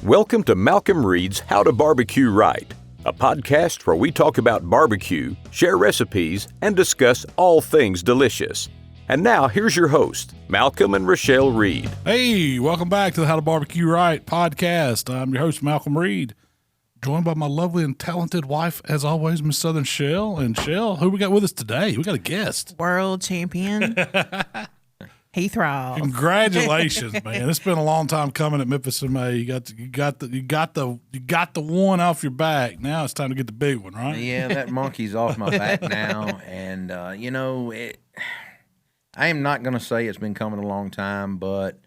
Welcome to Malcom Reed's How to Barbecue Right, a podcast where we talk about barbecue, share recipes, and discuss all things delicious. And now, here's your host, Malcom and Rochelle Reed. Hey, welcome back to the How to Barbecue Right podcast. I'm your host, Malcom Reed, joined by my lovely and talented wife, as always, Miss Southern Shell. And Shell, who we got with us today? We got a guest. World champion, Heath Riles. Congratulations, man! It's been a long time coming at Memphis in May. You got the one off your back. Now it's time to get the big one, right? Yeah, that monkey's off my back now, and I am not going to say it's been coming a long time, but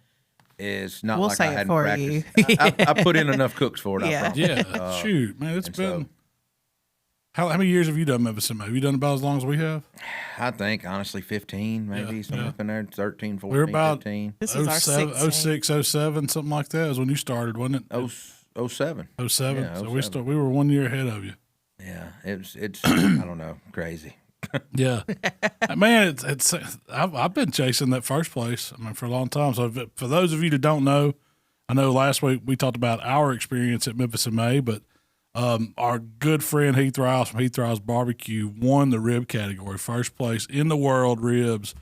it's not We'll like say I it hadn't for practiced. you. I put in enough cooks for it. Yeah. I promise. Yeah, shoot, man! It's been so- how many years have you done Memphis in May? Have you done about as long as we have? I think honestly 15, maybe Yeah, something yeah. up in there, 13, 14, We're about 15. This is our 07, sixth. 06, 07, something like that is when you started, wasn't it? 07. 07. Yeah, So 07. we were 1 year ahead of you. Yeah, it's I don't know, crazy. Yeah, man, I've been chasing that first place. I mean, for a long time. So for those of you that don't know, I know last week we talked about our experience at Memphis in May, but our good friend Heath Riles from Heath Riles BBQ won the rib category, first place in the world ribs,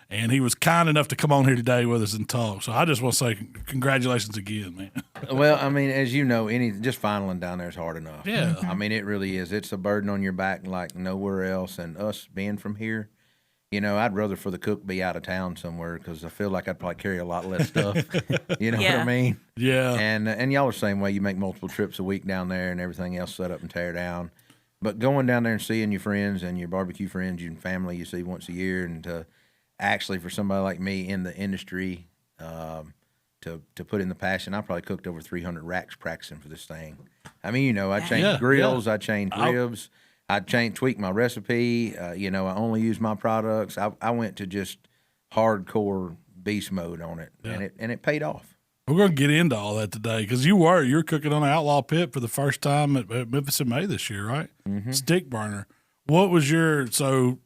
and he was kind enough to come on here today with us and talk. So I just want to say congratulations again, man. Well, I mean, as you know, just finaling down there is hard enough. Yeah. I mean, it really is. It's a burden on your back like nowhere else. And us being from here, I'd rather for the cook be out of town somewhere because I feel like I'd probably carry a lot less stuff. You know what Yeah. I mean? Yeah. And y'all are the same way. You make multiple trips a week down there and everything else set up and tear down. But going down there and seeing your friends and your barbecue friends and family you see once a year, and to actually for somebody like me in the industry to put in the passion, I probably cooked over 300 racks practicing for this thing. I mean, I changed Yeah, grills, yeah. I changed ribs, I tweaked my recipe. I only use my products. I went to just hardcore beast mode on it, Yeah. and it paid off. We're going to get into all that today because you're cooking on an outlaw pit for the first time at Memphis in May this year, right? Mm-hmm. Stick burner. What was so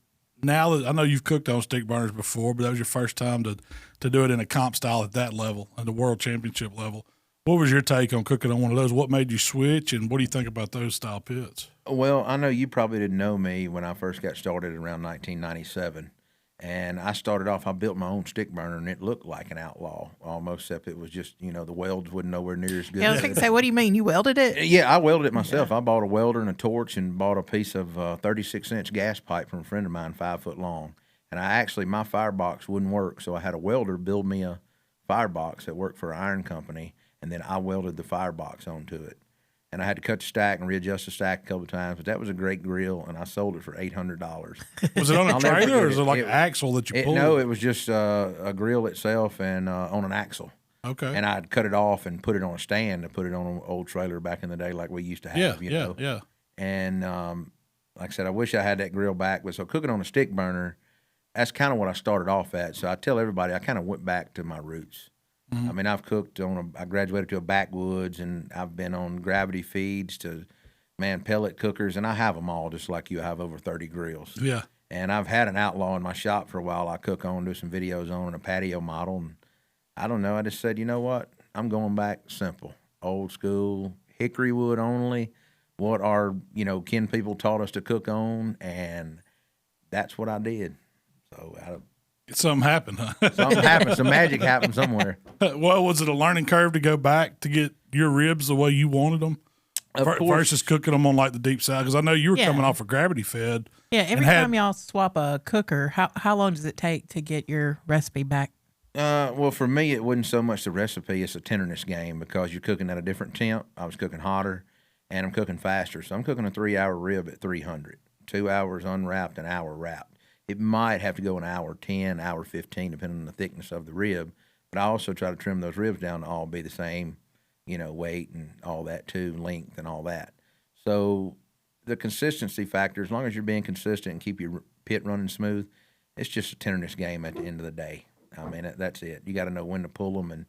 now that I know you've cooked on stick burners before, but that was your first time to do it in a comp style at that level, at the world championship level. What was your take on cooking on one of those? What made you switch, and what do you think about those style pits? Well, I know you probably didn't know me when I first got started around 1997. And I started off, I built my own stick burner, and it looked like an outlaw almost, except it was just, the welds wasn't nowhere near as good. Yeah, I was going to say, what do you mean? You welded it? Yeah, I welded it myself. Yeah. I bought a welder and a torch and bought a piece of 36-inch gas pipe from a friend of mine, 5 foot long. And my firebox wouldn't work, so I had a welder build me a firebox that worked for an iron company, and then I welded the firebox onto it. And I had to cut the stack and readjust the stack a couple of times, but that was a great grill, and I sold it for $800. Was it on a I'll never trailer, or forget is it like it. an axle that you pulled? No, it was just a grill itself and on an axle. Okay. And I'd cut it off and put it on a stand and put it on an old trailer back in the day like we used to have, Yeah. And like I said, I wish I had that grill back. But so cooking on a stick burner, that's kind of what I started off at. So I tell everybody I kind of went back to my roots. Mm-hmm. I mean, I've cooked I graduated to a backwoods, and I've been on gravity feeds to, pellet cookers, and I have them all just like you. I have over 30 grills. Yeah. And I've had an outlaw in my shop for a while. I cook on, do some videos on, and a patio model. And I don't know. I just said, you know what? I'm going back simple, old school, hickory wood only. What our kin people taught us to cook on, and that's what I did. So Something happened, huh? something happened. Some magic happened somewhere. Well, was it a learning curve to go back to get your ribs the way you wanted them? Of course. Versus cooking them on like the deep side? Because I know you were Yeah. coming off a gravity fed. Yeah, every time y'all swap a cooker, how long does it take to get your recipe back? Well, for me, it wasn't so much the recipe; it's a tenderness game because you're cooking at a different temp. I was cooking hotter, and I'm cooking faster. So I'm cooking a 3-hour rib at 300, 2 hours unwrapped, an hour wrapped. It might have to go an hour 10, hour 15, depending on the thickness of the rib. But I also try to trim those ribs down to all be the same, weight and all that too, length and all that. So the consistency factor, as long as you're being consistent and keep your pit running smooth, it's just a tenderness game at the end of the day. I mean, that's it. You got to know when to pull them,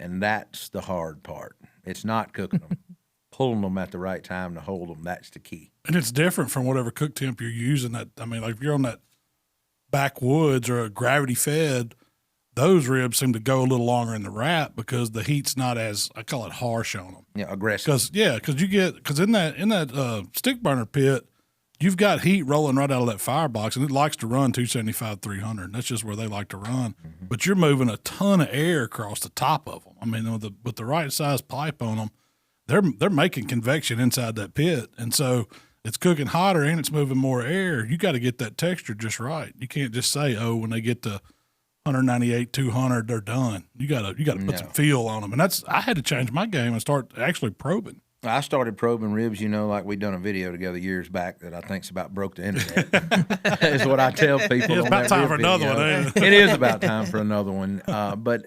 and that's the hard part. It's not cooking them. Pulling them at the right time to hold them, that's the key. And it's different from whatever cook temp you're using. Like if you're on that backwoods or a gravity fed, those ribs seem to go a little longer in the wrap because the heat's not as, I call it, harsh on them. Yeah, aggressive. Because in that stick burner pit, you've got heat rolling right out of that firebox, and it likes to run 275, 300. That's just where they like to run. Mm-hmm. But you're moving a ton of air across the top of them. I mean, with the right size pipe on them, they're making convection inside that pit, and so it's cooking hotter and it's moving more air. You got to get that texture just right. You can't just say, oh, when they get to 198, 200, they're done. You got to put some feel on them, and I had to change my game and start actually probing. I started probing ribs, like we done a video together years back that I think's about broke the internet. Is what I tell people. It's about time for another one, ain't it? It is about time for another one. But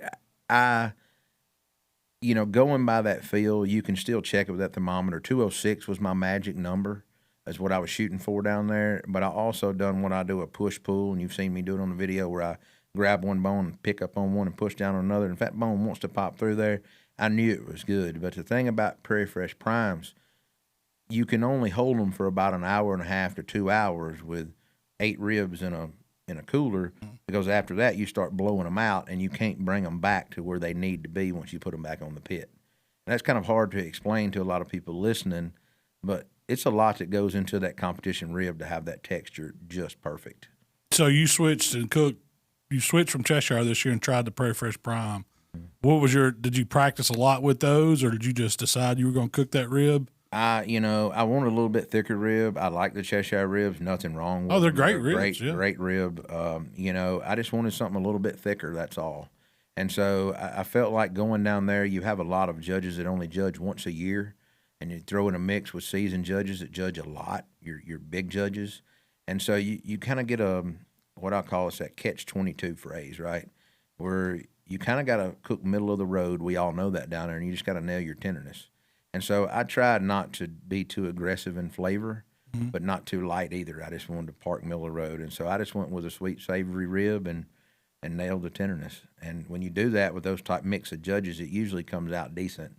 going by that feel, you can still check it with that thermometer. 206 was my magic number. That's what I was shooting for down there. But I also done what I do, a push-pull, and you've seen me do it on the video where I grab one bone and pick up on one and push down on another. And if that bone wants to pop through there, I knew it was good. But the thing about Prairie Fresh Primes, you can only hold them for about an hour and a half to 2 hours with 8 ribs in a cooler, because after that you start blowing them out and you can't bring them back to where they need to be once you put them back on the pit. And that's kind of hard to explain to a lot of people listening, but it's a lot that goes into that competition rib to have that texture just perfect. So you switched and cooked. You switched from Cheshire this year and tried the Prairie Fresh Prime. What was did you practice a lot with those, or did you just decide you were going to cook that rib? I wanted a little bit thicker rib. I like the Cheshire ribs. Nothing wrong with them. Oh, they're great ribs. Great rib. I just wanted something a little bit thicker, that's all. And so I felt like going down there, you have a lot of judges that only judge once a year, and you throw in a mix with seasoned judges that judge a lot, your big judges. And so you kind of get what I call that catch-22 phrase, right, where you kind of got to cook middle of the road. We all know that down there, and you just got to nail your tenderness. And so I tried not to be too aggressive in flavor, but not too light either. I just wanted to park middle of the road. And so I just went with a sweet, savory rib and nailed the tenderness. And when you do that with those type mix of judges, it usually comes out decent.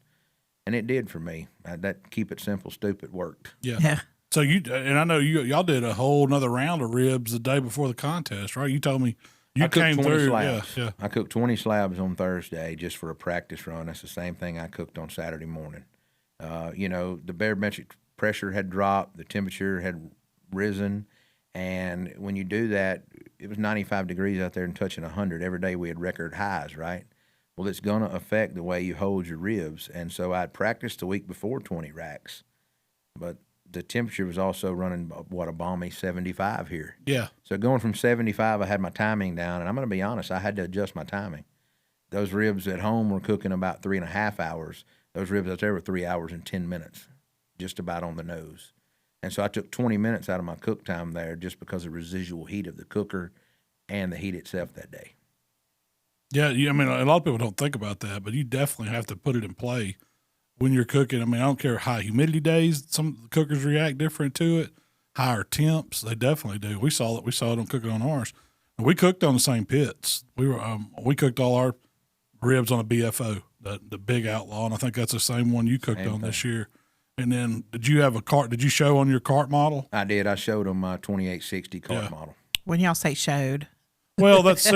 And it did for me. That keep it simple, stupid worked. Yeah. So I know y'all did a whole another round of ribs the day before the contest, right? You told me you came through. Slabs. Yeah. I cooked 20 slabs on Thursday just for a practice run. That's the same thing I cooked on Saturday morning. The barometric pressure had dropped, the temperature had risen, and when you do that, it was 95 degrees out there and touching 100. Every day we had record highs, right? Well, it's going to affect the way you hold your ribs, and so I'd practiced the week before 20 racks, but the temperature was also running, a balmy 75 here. Yeah. So going from 75, I had my timing down, and I'm going to be honest, I had to adjust my timing. Those ribs at home were cooking about 3.5 hours. Those ribs out there were 3 hours and 10 minutes, just about on the nose. And so I took 20 minutes out of my cook time there just because of residual heat of the cooker and the heat itself that day. Yeah, I mean, a lot of people don't think about that, but you definitely have to put it in play when you're cooking. I mean, I don't care high humidity days. Some cookers react different to it. Higher temps, they definitely do. We saw it on cooking on ours. And we cooked on the same pits. We cooked all our ribs on a BFO, the Big Outlaw, and I think that's the same one you cooked on this year. And then did you have a cart? Did you show on your cart model? I did. I showed them my 2860 cart model. When y'all say showed. Well, Memphis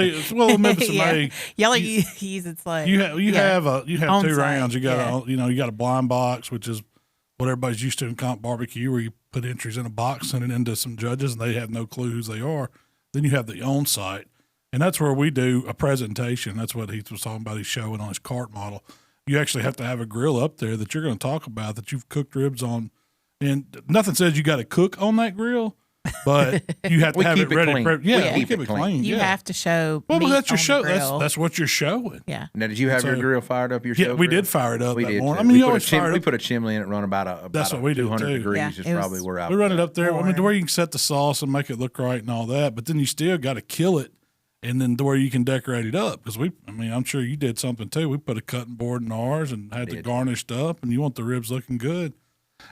and May. Y'all use it's like you have on 2 site, rounds. You got you got a blind box, which is what everybody's used to in comp barbecue, where you put entries in a box, send it into some judges, and they have no clue who they are. Then you have the on site, and that's where we do a presentation. That's what Heath was talking about. He's showing on his cart model. You actually have to have a grill up there that you're going to talk about that you've cooked ribs on, and nothing says you got to cook on that grill. But you have to have it ready. We keep it clean. You have to show. Well, that's your show. Grill. That's what you're showing. Yeah. Now, did you have your grill fired up? Yeah, we did fire it up. We did. I mean, you always we put a chimney in it, run about that's what we do 200 too. degrees. Yeah, is probably where I. We run it up there. I mean, to where you can set the sauce and make it look right and all that, but then you still got to kill it, and then to where you can decorate it up. Because I'm sure you did something too. We put a cutting board in ours and had it garnished up, and you want the ribs looking good,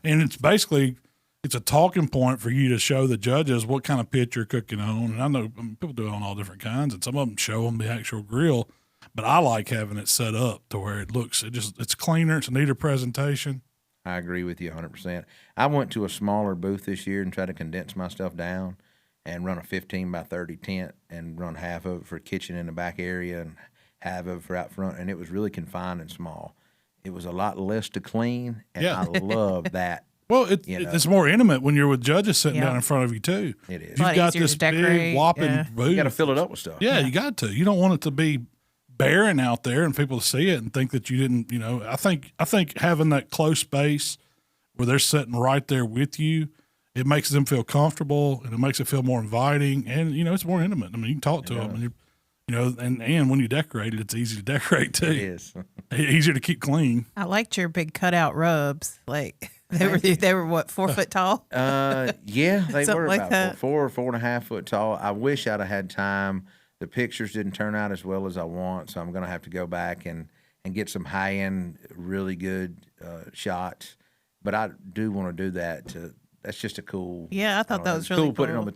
and it's basically. It's a talking point for you to show the judges what kind of pit you're cooking on. And I know people do it on all different kinds, and some of them show them the actual grill. But I like having it set up to where it looks, it's cleaner, it's a neater presentation. I agree with you 100%. I went to a smaller booth this year and tried to condense my stuff down and run a 15 by 30 tent and run half of it for kitchen in the back area and have of for out front, and it was really confined and small. It was a lot less to clean, and Yeah. I love that. Well, You know. it's more intimate when you're with judges sitting Yeah. down in front of you too. It is. You've lot got easier this to big decorate, whopping yeah. booth. You got to fill it up with stuff. Yeah, you got to. You don't want it to be barren out there and people to see it and think that you didn't. I think having that close space where they're sitting right there with you, it makes them feel comfortable and it makes it feel more inviting, and it's more intimate. I mean, you can talk to them, and and when you decorate it, it's easy to decorate too. It is. Easier to keep clean. I liked your big cutout rubs. Like they were what, 4 foot tall? Yeah, they Something were like about that. 4.5 foot tall. I wish I'd have had time. The pictures didn't turn out as well as I want, so I'm going to have to go back and get some high end, really good shots. But I do want to do that. That's just a cool. Yeah, I thought that was it's really cool. Putting it cool. on the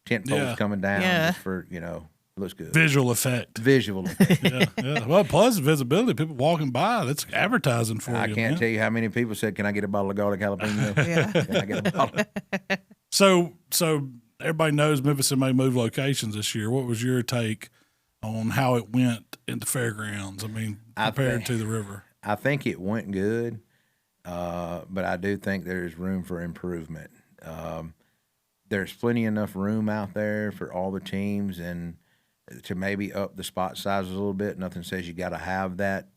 tent poles Yeah. coming down. Yeah. Just for it looks good. Visual effect. Visual. Yeah. Well, plus visibility. People walking by, that's advertising for I you. can't man. tell you how many people said, "Can I get a bottle of garlic jalapeno?" Yeah. Can I get a bottle? So everybody knows Memphis may move locations this year. What was your take on how it went in the fairgrounds? I mean, compared to the river. I think it went good, but I do think there's room for improvement. There's plenty enough room out there for all the teams and to maybe up the spot sizes a little bit. Nothing says you got to have that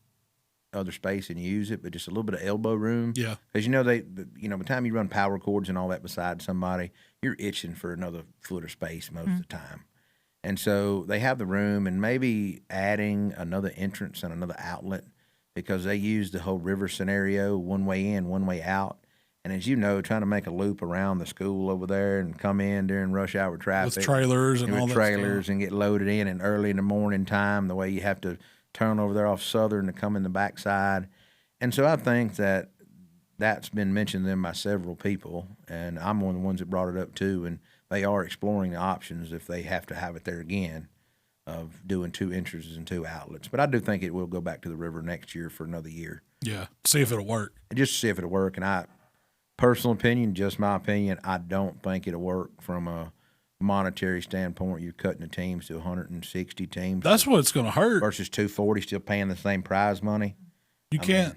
other space and use it, but just a little bit of elbow room. Yeah. Because by the time you run power cords and all that beside somebody, you're itching for another foot of space most of the time. And so they have the room, and maybe adding another entrance and another outlet, because they use the whole river scenario, one way in, one way out. And as you know, trying to make a loop around the school over there and come in during rush hour traffic With trailers and all with that trailers stuff. and get loaded in and early in the morning time, the way you have to turn over there off Southern to come in the backside. And so I think that's been mentioned to them by several people, and I'm one of the ones that brought it up too, and they are exploring the options if they have to have it there again of doing 2 entrances and 2 outlets. But I do think it will go back to the river next year for another year. Yeah. See if it'll work. Just to see if it'll work. And personal opinion, just my opinion, I don't think it'll work from a monetary standpoint. You're cutting the teams to 160 teams. That's what's going to hurt. Versus 240, still paying the same prize money. You can't.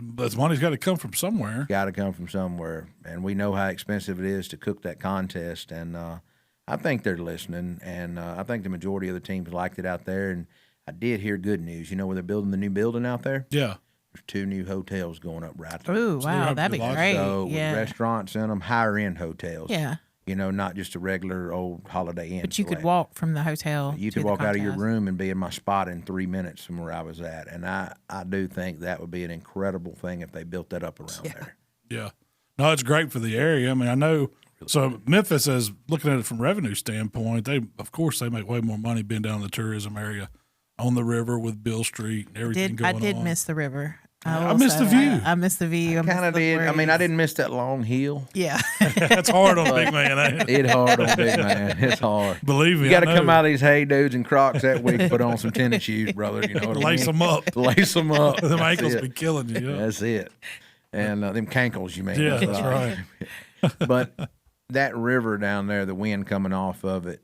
But money's got to come from somewhere. Got to come from somewhere. And we know how expensive it is to cook that contest. And I think they're listening. And I think the majority of the teams liked it out there. And I did hear good news. You know where they're building the new building out there? Yeah. There's 2 new hotels going up right there. Ooh, wow, that'd be great. So with Yeah. restaurants in them, higher-end hotels. Yeah. Not just a regular old Holiday Inn. But you could walk from the hotel. You to could the walk out of your contest. room and be in my spot in 3 minutes from where I was at. And I do think that would be an incredible thing if they built that up around there. Yeah. No, it's great for the area. I mean, I know. So Memphis, is looking at it from revenue standpoint, of course they make way more money being down in the tourism area on the river with Bill Street and everything going I on. did miss the river. I will missed the say view. I missed the view. Kind of did. I mean, I didn't miss that long hill. Yeah. That's hard on a big man. Ain't it? It's hard on big man. It's hard. Believe me, You got to I come know. out of these hay dudes and Crocs that week, put on some tennis shoes, brother. You know what Lace I mean? them up. Lace them up. Them That's ankles it. be killing you. Yeah. That's it. And them cankles, you mean. Yeah, what that's I- right. But that river down there, the wind coming off of it,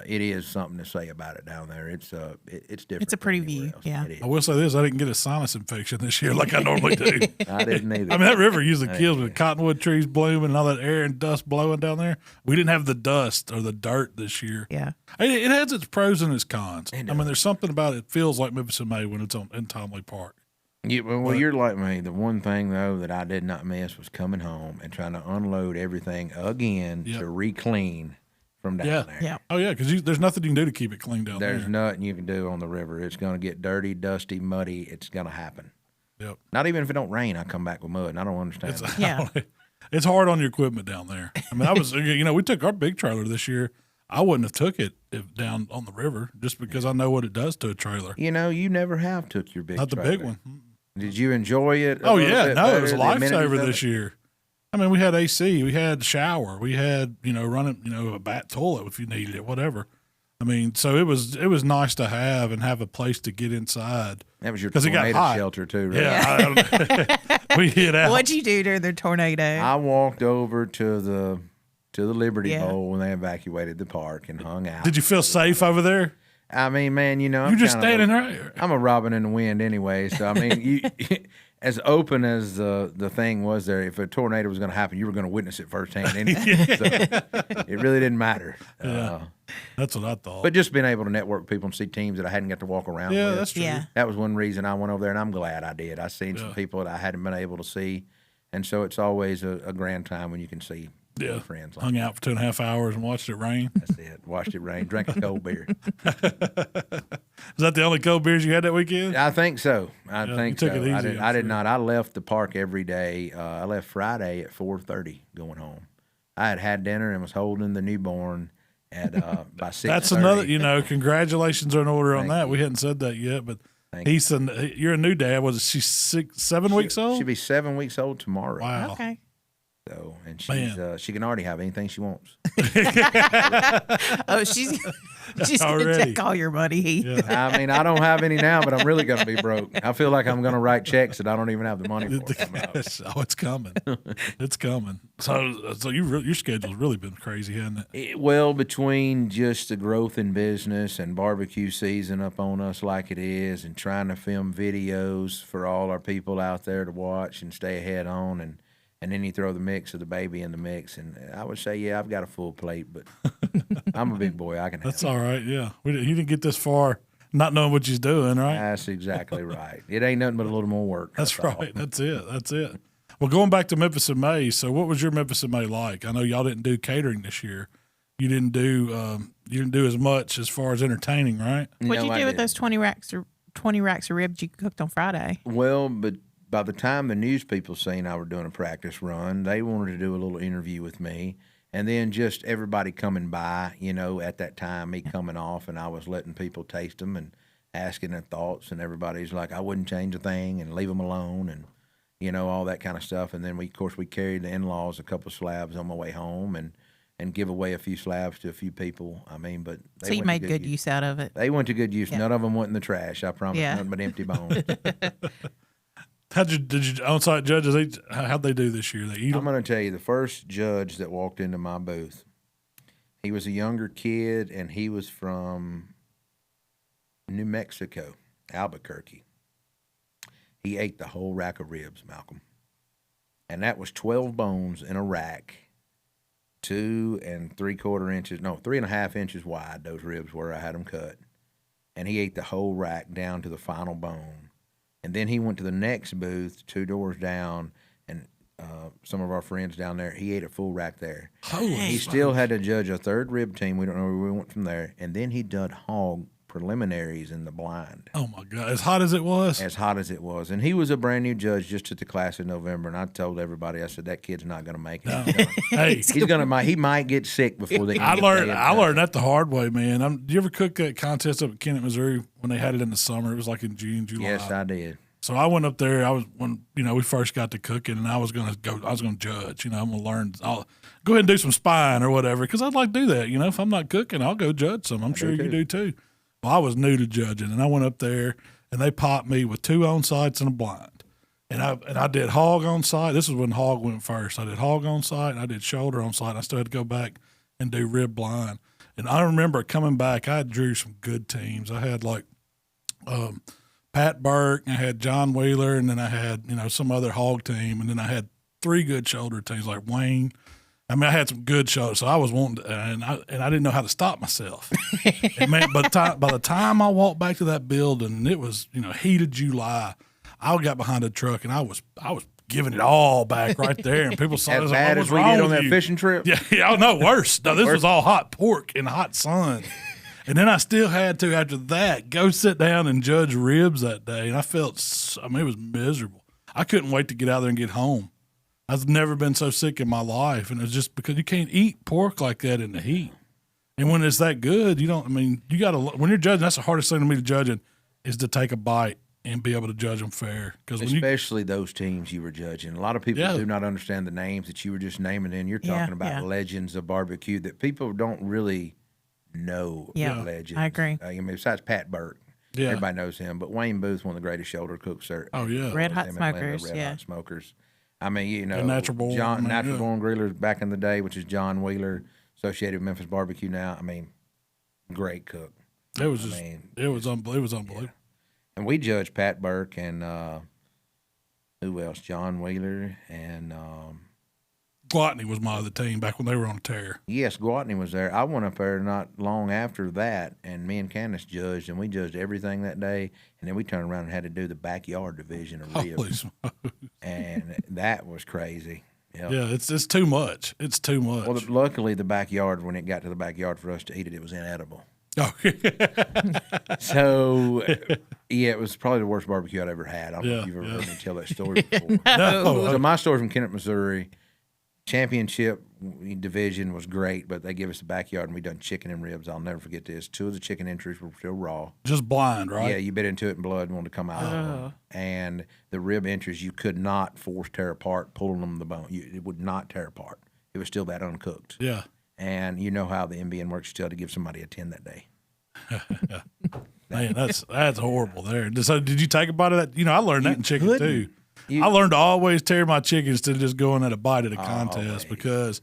it is something to say about it down there. It's different. It's a pretty than anywhere view, else. yeah. It is. I will say this: I didn't get a sinus infection this year like I normally do. I didn't either. I mean, that river usually kills with cottonwood trees blooming and all that air and dust blowing down there. We didn't have the dust or the dirt this year. Yeah. It has its pros and its cons. I mean, there's something about it. It feels like Memphis in May when it's in Tomley Park. Well, you're like me. The one thing though that I did not miss was coming home and trying to unload everything again Yep. to re-clean from down there. Yeah. Oh yeah, because there's nothing you can do to keep it clean down There's there. nothing you can do on the river. It's going to get dirty, dusty, muddy. It's going to happen. Yep. Not even if it don't rain, I come back with mud, and I don't understand. It's, that. Yeah. it's hard on your equipment down there. I mean, I was, we took our big trailer this year. I wouldn't have took it down on the river just because I know what it does to a trailer. You never have took your big Not the trailer. big one. Did you enjoy it? Oh yeah, no, it was a lifesaver lifesaver this year. I mean, we had AC, we had shower, we had running a bat toilet if you needed it, whatever. I mean, so it was nice to have a place to get inside. That was your 'Cause it got tornado hot. shelter too, right? Yeah, we hid out. What'd you do during the tornado? I walked over to the Liberty Yeah. Bowl when they evacuated the park and hung out. Did you feel safe over there? I mean, man, I'm You're just kind of standing right. I'm a robin in the wind anyway. So I mean, you as open as the thing was there, if a tornado was going to happen, you were going to witness it firsthand anyway. So it really didn't matter. Yeah. That's what I thought. But just being able to network with people and see teams that I hadn't got to walk around with. That's true. Yeah. That was one reason I went over there, and I'm glad I did. I seen some people that I hadn't been able to see, and so it's always a grand time when you can see friends. Hung out for 2.5 hours and watched it rain. That's it. Watched it rain. Drank a cold beer. Is that the only cold beers you had that weekend? I think so. I think took so. it easy, I I'm did sure. not. I left the park every day. I left Friday at 4:30 going home. I had dinner and was holding the newborn at by 6:30. That's another. Congratulations are in order on Thank that. you. We hadn't said that yet, but Thank you. you're a new dad. Was she 7 weeks old? She'll be 7 weeks old tomorrow. Wow. Okay. So, and she can already have anything she wants. Oh, she's gonna Already. take all your money, Heath. Yeah. I mean, I don't have any now, but I'm really going to be broke. I feel like I'm going to write checks that I don't even have the money for. coming up. It's coming. It's coming. So your schedule's really been crazy, hasn't it? Well, between just the growth in business and barbecue season up on us like it is, and trying to film videos for all our people out there to watch and stay ahead on, and then you throw the mix of the baby in the mix, and I would say, yeah, I've got a full plate, but I'm a big boy. I can. That's handle it. all right. Yeah, you didn't get this far not knowing what you're doing, right? That's exactly right. It ain't nothing but a little more work. That's all. right. That's it. Well, going back to Memphis in May. So, what was your Memphis in May like? I know y'all didn't do catering this year. You didn't do as much as far as entertaining, right? What'd No, you I do with didn't. those 20 racks of ribs you cooked on Friday? Well, but by the time the news people seen I were doing a practice run, they wanted to do a little interview with me. And then just everybody coming by, at that time, me coming off, and I was letting people taste them and asking their thoughts. And everybody's like, I wouldn't change a thing and leave them alone and, all that kind of stuff. And then, we carried the in-laws a couple slabs on my way home and give away a few slabs to a few people. I mean, but they So you went to made good use out of it. They went to good use. Yeah. None of them went in the trash. I promise. Yeah. Nothing but empty bones. Did your on-site judges? How'd they do this year? They eat I'm them. going to tell you, the first judge that walked into my booth, he was a younger kid, and he was from New Mexico, Albuquerque. He ate the whole rack of ribs, Malcolm. And that was 12 bones in a rack, 2 3.5 inches wide, those ribs were. I had them cut. And he ate the whole rack down to the final bone. And then he went to the next booth, 2 doors down, and some of our friends down there, he ate a full rack there. He still had to judge a third rib team. We don't know where we went from there. And then he done hog preliminaries in the blind. Oh my God! As hot as it was. As hot as it was. And he was a brand new judge, just took the class in November. And I told everybody, I said, that kid's not going to make it. No. Hey, He might get sick before they. I learned that the hard way, man. Do you ever cook that contest up at Kennett, Missouri when they had it in the summer? It was like in June, July. Yes, I did. So I went up there. When we first got to cooking, and I was gonna judge. I'm gonna learn. I'll go ahead and do some spying or whatever, because I'd like to do that. If I'm not cooking, I'll go judge some. I'm sure you do too. Well, I was new to judging, and I went up there, and they popped me with 2 on-sites and a blind. And I did hog on site. This is when hog went first. I did hog on site, and I did shoulder on site. I still had to go back and do rib blind. And I remember coming back, I drew some good teams. I had like Pat Burke, and I had John Wheeler, and then I had some other hog team, and then I had 3 good shoulder teams like Wayne. I mean, I had some good shows, so I was wanting to, and I didn't know how to stop myself. And man, by the time I walked back to that building, it was heat of July. I got behind a truck, and I was giving it all back right there, and people saw As bad as we did on that fishing trip. Yeah, oh no, worse. No, this was all hot pork in the hot sun. And then I still had to, after that, go sit down and judge ribs that day, and I felt, it was miserable. I couldn't wait to get out there and get home. I've never been so sick in my life, and it's just because you can't eat pork like that in the heat. And when it's that good, you got to, when you're judging, that's the hardest thing to me to judging is to take a bite and be able to judge them fair. Especially those teams you were judging. A lot of people do not understand the names that you were just naming, and you're talking about legends of barbecue that people don't really know. Legends. I agree. Besides Pat Burke. Yeah. Everybody knows him, but Wayne Booth's one of the greatest shoulder cooks there. Oh, yeah. Red Hot Smokers, Hot Smokers. I mean, Natural Born Grillers back in the day, which is John Wheeler, associated with Memphis Barbecue now. I mean, great cook. It was it was unbelievable. Yeah. And we judged Pat Burke and who else? John Wheeler and Gwatney was my other team back when they were on a tear. yes, Gwatney was there. I went up there not long after that, and me and Candace judged, and we judged everything that day. And then we turned around and had to do the backyard division of Holy ribs, smokes. and that was crazy. Yep. Yeah, it's too much. It's too much. Well, luckily the backyard, when it got to the backyard for us to eat it, it was inedible. Oh. So, yeah, it was probably the worst barbecue I'd ever had. I don't know if you've ever heard me tell that story before. No. So my story from Kennett, Missouri, championship division was great, but they gave us the backyard and we done chicken and ribs. I'll never forget this. 2 of the chicken entries were still raw. Just blind, right? Yeah, you bit into it and blood wanted to come out of them. And the rib entries, you could not force tear apart, pulling them the bone. It would not tear apart. It was still that uncooked. Yeah. And you know how the MBN works. You still had to give somebody a 10 that day. Man, that's horrible there. So did you take a bite of that? You know, I learned that in chicken couldn't. too. I learned to always tear my chicken instead of just going at a bite at a contest because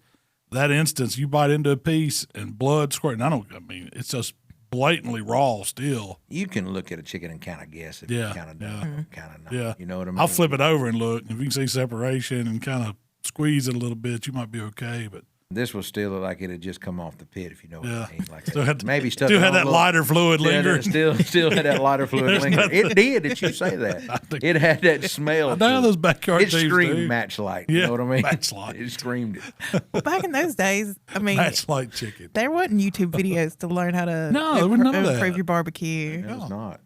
that instance you bite into a piece and blood squirting. I mean, it's just blatantly raw still. You can look at a chicken and kind of guess if Yeah, you kind of know, kind of not. Yeah. You know what I mean? I'll flip it over and look. If you can see separation and kind of squeeze it a little bit, you might be okay. But this was still like it had just come off the pit, if you know what I mean. Like Still had- maybe stuck still it had on that a little- lighter fluid lingering. Still had that lighter fluid lingering. It did. Did you say that? It had that smell. I know those backyard It teams screamed do. matchlight. Yeah, You know what I mean? matchlight. It screamed it. Well, back in those days, I mean, Matchlight chicken. there wasn't YouTube videos to learn how to No, there was none of that. improve your barbecue. It was not.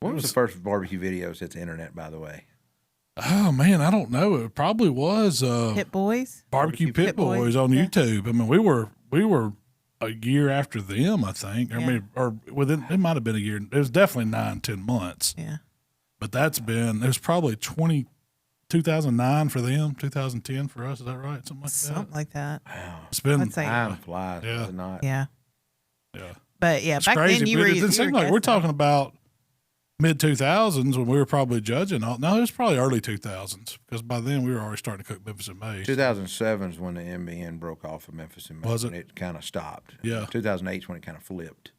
When was the first barbecue videos hit the internet, by the way? Oh man, I don't know. It probably was Hit Boys. Barbecue Pit Boys on YouTube. I mean, we were a year after them, I think. I mean, or within it might have been a year. It was definitely 9-10 months. Yeah. But it was probably 2009 for them, 2010 for us. Is that right? Something like that. Something like that. It's been I'd say. Time flies, Yeah. does it not? Yeah. yeah. But yeah, It's back crazy. then you but were. it seemed like we're talking about mid 2000s when we were probably judging. No, it was probably early 2000s because by then we were already starting to cook Memphis and May. 2007 is when the MBN broke off of Memphis and May. Was it? And it kind of stopped. Yeah. 2008 is when it kind of flipped.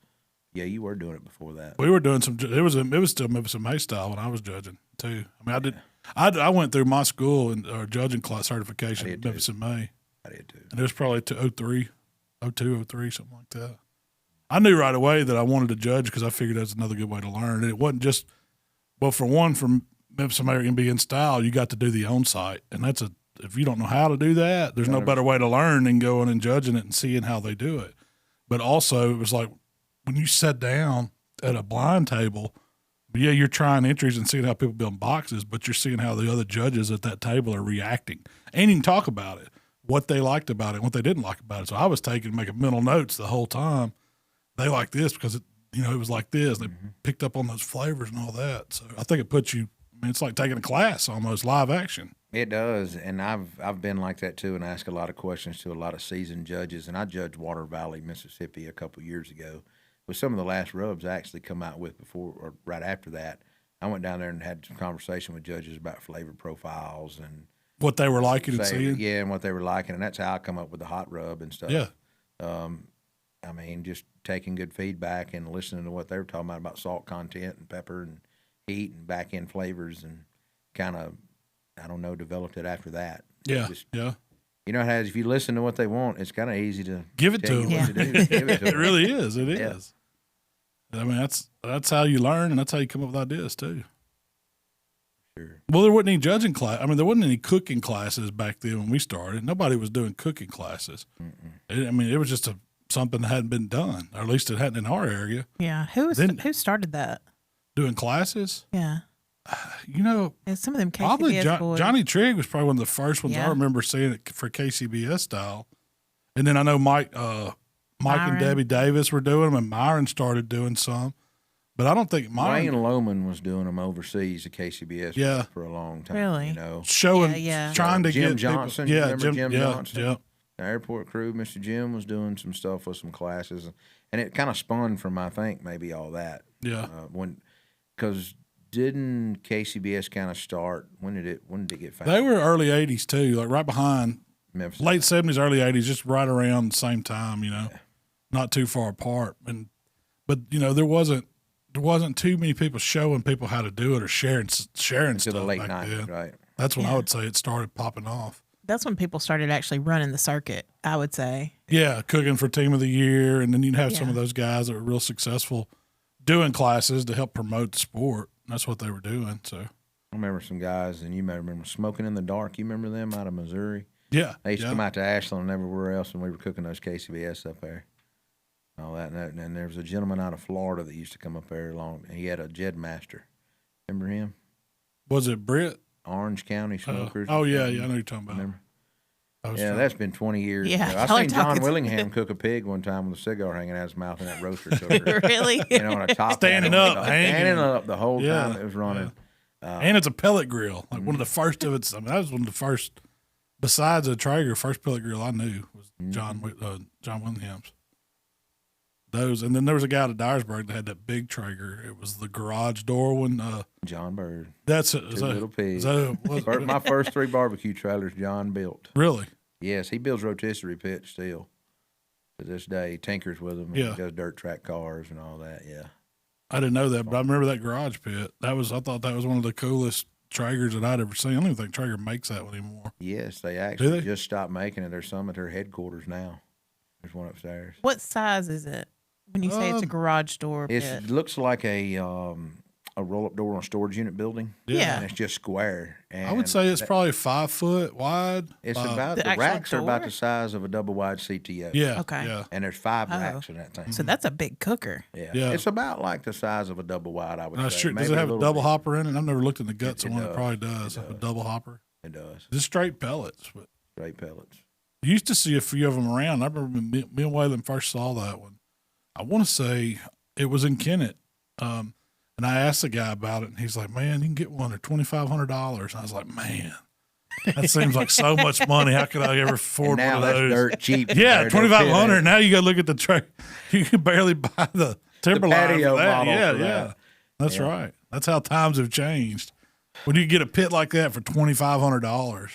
Yeah, you were doing it before that. We were doing some. It was still Memphis and May style when I was judging too. I mean, I went through my school and judging class certification at Memphis and May. I did too. And it was probably 02, 03, something like that. I knew right away that I wanted to judge because I figured that's another good way to learn. And it wasn't just, well, for one, from Memphis and May MBN style, you got to do the on-site. And if you don't know how to do that, there's no better way to learn than going and judging it and seeing how they do it. But also, it was like when you sat down at a blind table, yeah, you're trying entries and seeing how people build boxes, but you're seeing how the other judges at that table are reacting. And you can talk about it, what they liked about it, what they didn't like about it. So I was making mental notes the whole time. They like this because it was like this. They picked up on those flavors and all that. So I think it puts you. I mean, it's like taking a class almost, live action. It does, and I've been like that too, and asked a lot of questions to a lot of seasoned judges. And I judged Water Valley, Mississippi, a couple years ago. With some of the last rubs I actually come out with before or right after that. I went down there and had some conversation with judges about flavor profiles and what they were liking and seeing. Yeah, and what they were liking, and that's how I come up with the hot rub and stuff. Yeah. I mean, just taking good feedback and listening to what they were talking about salt content and pepper and heat and back end flavors, and kind of, I don't know, developed it after that. Yeah, Just, yeah. You know, if you listen to what they want, it's kind of easy to Give it tell to you them. what to do. Give it to It them. really is. It Yeah. is. I mean, that's how you learn, and that's how you come up with ideas too. Sure. Well, there wasn't any judging class. I mean, there wasn't any cooking classes back then when we started. Nobody was doing cooking classes. It was just something that hadn't been done, or at least it hadn't in our area. Yeah. Who started that? Doing classes, Yeah. and some of them probably KCBS boys. Johnny Trigg was probably one of the first ones I Yeah. remember seeing it for KCBS style. And then I know Mike and Myron. Debbie Davis were doing them, and Myron started doing some. But I don't think Myron Wayne Lohman was doing them overseas at KCBS Yeah. for a long time. Really? You know, showing, Yeah. trying to Jim get Johnson, people. you Yeah, remember Jim Johnson? Yeah. the airport crew, Mr. Jim was doing some stuff with some classes, and it kind of spun from, I think, maybe all that. Yeah. Because didn't KCBS kind of start? When did it get founded? They were early 80s too, like right behind Memphis. late 70s, early 80s, just right around the same time, not too far apart. but there wasn't too many people showing people how to do it or sharing To stuff the late back 90s, then. right? That's when I would say it started popping off. That's when people started actually running the circuit, I would say. Yeah, cooking for Team of the Year, and then you'd have some of those guys that were real successful doing classes to help promote the sport. That's what they were doing. So I remember some guys, and you may remember Smoking in the Dark. You remember them out of Missouri? yeah, They used to come out to Ashland and everywhere else when we were cooking those KCBS up there. All that. And then there was a gentleman out of Florida that used to come up there along. He had a Jed Master. Remember him? Was it Britt? Orange County Smokers. Oh yeah, I know who you're talking about. Remember? Yeah, That's been 20 years Yeah, ago. I y'all are seen John talking- Willingham cook a pig one time with a cigar hanging out his mouth in that roaster cooker. Really? On a top Standing hat. up, hanging. Standing up the whole Yeah, time it was running. And it's a pellet grill, like one of the first of its. I mean, that was one of the first, besides a Traeger, first pellet grill I knew was John Willingham's. Those, and then there was a guy out of Dyersburg that had that big Traeger. It was the garage door one. John Bird. That's it. Two little pigs. Was My first 3 barbecue trailers John built. really? Yes, he builds rotisserie pits still. To this day, he tinkers with them. Yeah. He does dirt track cars and all that. Yeah. I didn't know that, but I remember that garage pit. I thought that was one of the coolest Traegers that I'd ever seen. I don't even think Traeger makes that one anymore. Yes, they actually they? just stopped making it. There's some at their headquarters now. There's one upstairs. What size is it when you say it's a garage door pit? It looks like a roll-up door on a storage unit building. Yeah. And it's just square. And I would say it's probably 5 foot wide. it's by- about The the actual racks are about door? the size of a double wide CTO. Yeah. Okay. Yeah. And there's 5 Oh. racks in that thing. So that's a big cooker. Yeah. Yeah. It's about like the size of a double wide, I would say. Sure. Does Maybe it have a little double bit. hopper in it? I've never looked in the guts It of one. It does. probably does. It Have a does. double hopper. It does. Just straight pellets. But Straight pellets. you used to see a few of them around. I remember me and Waylon first saw that one. I want to say it was in Kennett. And I asked the guy about it, and he's like, man, you can get one. They're $2,500. And I was like, man, that seems like so much money. How could I ever afford And now one of that's those? dirt cheap. Yeah, compared to a pit. $2,500. Now you got to look at the tray. You can barely buy the timber line patio for that. model Yeah, for yeah. that. That's Yeah. right. That's how times have changed. When you get a pit like that for $2,500.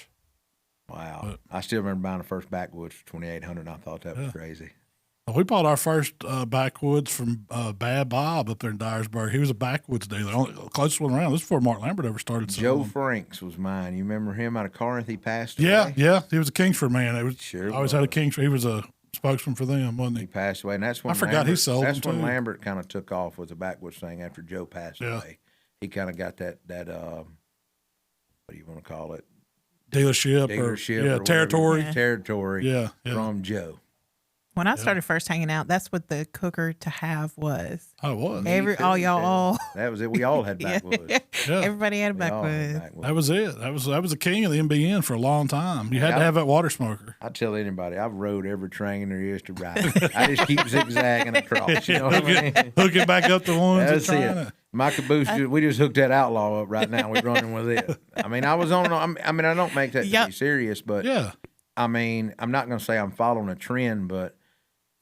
Wow. I still remember buying the first backwoods for $2,800, and I thought that was crazy. We bought our first backwoods from Bad Bob up there in Dyersburg. He was a backwoods dealer, only closest one around. This is before Mark Lambert ever started. Joe selling. Franks was mine. You remember him out of Corinth? He passed away. Yeah. He was a Kingsford man. It was, Sure always had a was. Kingsford. He was a spokesman for them, wasn't He he? passed away, and that's when I forgot he Lambert, sold That's them, when too. Lambert kind of took off with the backwoods thing after Joe passed Yeah. away. He kind of got that what do you want to call it? Dealership, Dealership, or or whatever. territory. Territory. Yeah. From Joe. When I started first hanging out, that's what the cooker to have was. Oh, it was. Every Me all too, y'all Ted. all That was it. We all had backwoods. Yeah. everybody had a We all had backwoods. backwoods. That was it. That was the king of the NBN for a long time. You had to have that water smoker. I tell anybody, I've rode every train there is to ride. I just keep zigzagging across. You know what I mean? Hook it back up the ones That's that trying it. to. My caboose, we just hooked that outlaw up right now. We're running with it. I mean, I don't make that to Yep. be serious, but Yeah. I mean, I'm not going to say I'm following a trend, but